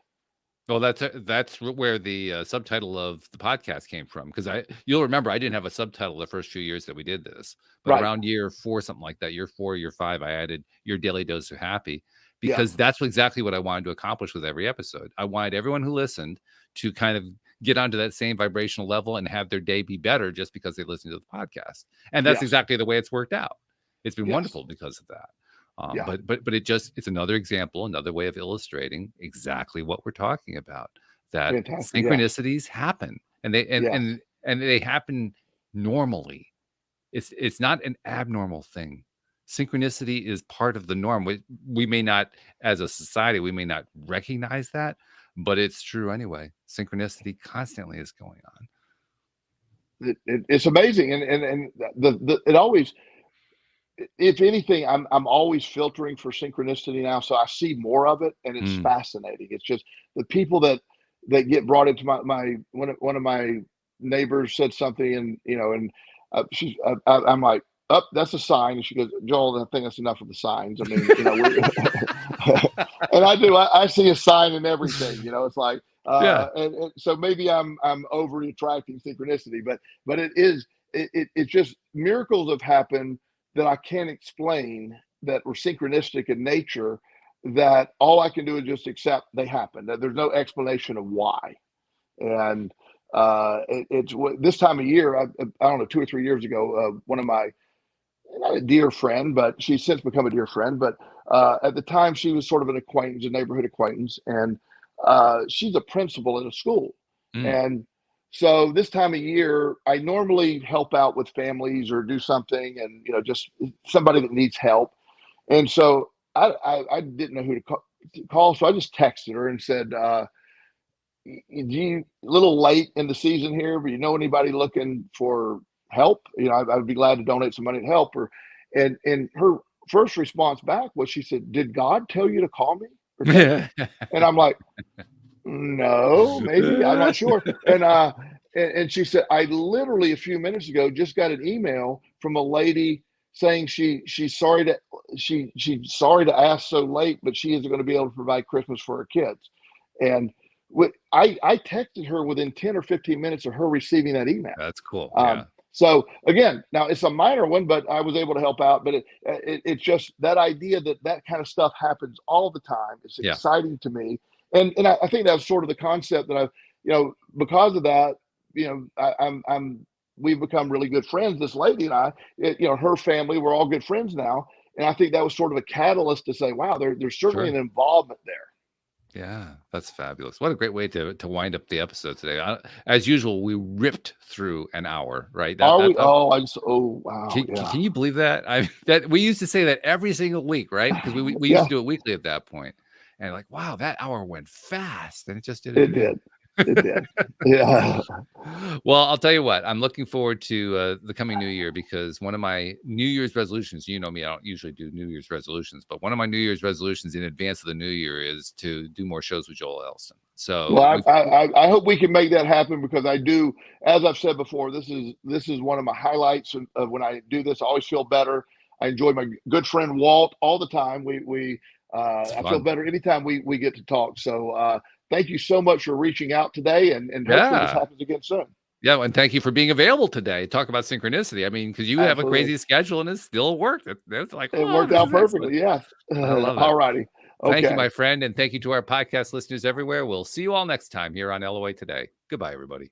Well, that's where the subtitle of the podcast came from, because you'll remember I didn't have a subtitle the first few years that we did this, but around year 4, something like that, year 4, year 5, I added your daily dose of happy, because that's exactly what I wanted to accomplish with every episode. I wanted everyone who listened to kind of get onto that same vibrational level and have their day be better just because they listened to the podcast. And that's exactly the way it's worked out. It's been wonderful because of that. But it's another example, another way of illustrating exactly what we're talking about. That synchronicities happen, and they happen normally. It's not an abnormal thing. Synchronicity is part of the norm. We may not, as a society, we may not recognize that, but it's true anyway. Synchronicity constantly is going on. It's amazing, and it always. If anything, I'm always filtering for synchronicity now, so I see more of it, and it's fascinating. It's just the people that get brought into my one of my neighbors said something, and I'm like, oh, that's a sign, and she goes, Joel, I think that's enough of the signs. I mean, and I see a sign in everything. It's like, and so maybe I'm over attracting synchronicity, but it's just miracles have happened that I can't explain, that were synchronistic in nature, that all I can do is just accept they happen. That there's no explanation of why. And it's this time of year, I don't know, 2 or 3 years ago, one of my, not a dear friend, but she's since become a dear friend, but at the time she was sort of an acquaintance, a neighborhood acquaintance, and she's a principal at a school. And So this time of year, I normally help out with families or do something, and just somebody that needs help. And so I didn't know who to call, so I just texted her and said, "You a little late in the season here, but you know anybody looking for help? I'd be glad to donate some money to help her." And her first response back was, she said, "Did God tell you to call me or text me?" And I'm like, "No, maybe, I'm not sure." And she said, "I literally a few minutes ago just got an email from a lady saying she's sorry to she's sorry to ask so late, but she isn't going to be able to provide Christmas for her kids." And I texted her within 10 or 15 minutes of her receiving that email. That's cool. Um, Yeah. so again, now it's a minor one, but I was able to help out. But it's just that idea that kind of stuff happens all the time. It's Yeah. exciting to me, and I think that's sort of the concept that because of that, we've become really good friends. This lady and I, her family, we're all good friends now, and I think that was sort of a catalyst to say, wow, there's certainly Sure. an involvement there. Yeah, that's fabulous. What a great way to wind up the episode today. As usual, we ripped through an hour, right? Are we? Oh, wow, Can yeah, you believe that? That we used to say that every single week, right? Because we used yeah, to do it weekly at that point. And like, wow, that hour went fast, and it just did it it again. did, it did, yeah. Well, I'll tell you what, I'm looking forward to the coming new year, because one of my New Year's resolutions, me, I don't usually do New Year's resolutions, but one of my New Year's resolutions in advance of the new year is to do more shows with Joel Elston. So Well, I hope we can make that happen, because I do, as I've said before, this is one of my highlights of when I do this. I always feel better. I enjoy my good friend Walt all the time. it's I feel fun. better anytime we get to talk. So thank you so much for reaching out today, and hopefully this Yeah. happens again soon. Yeah, and thank you for being available today. Talk about synchronicity. I mean, because you have a Absolutely, crazy schedule and it still worked. That's like, it oh, worked this out is excellent. perfectly. Yes. I love that. All righty. Thank you, Okay. my friend, and thank you to our podcast listeners everywhere. We'll see you all next time here on LOA Today. Goodbye, everybody.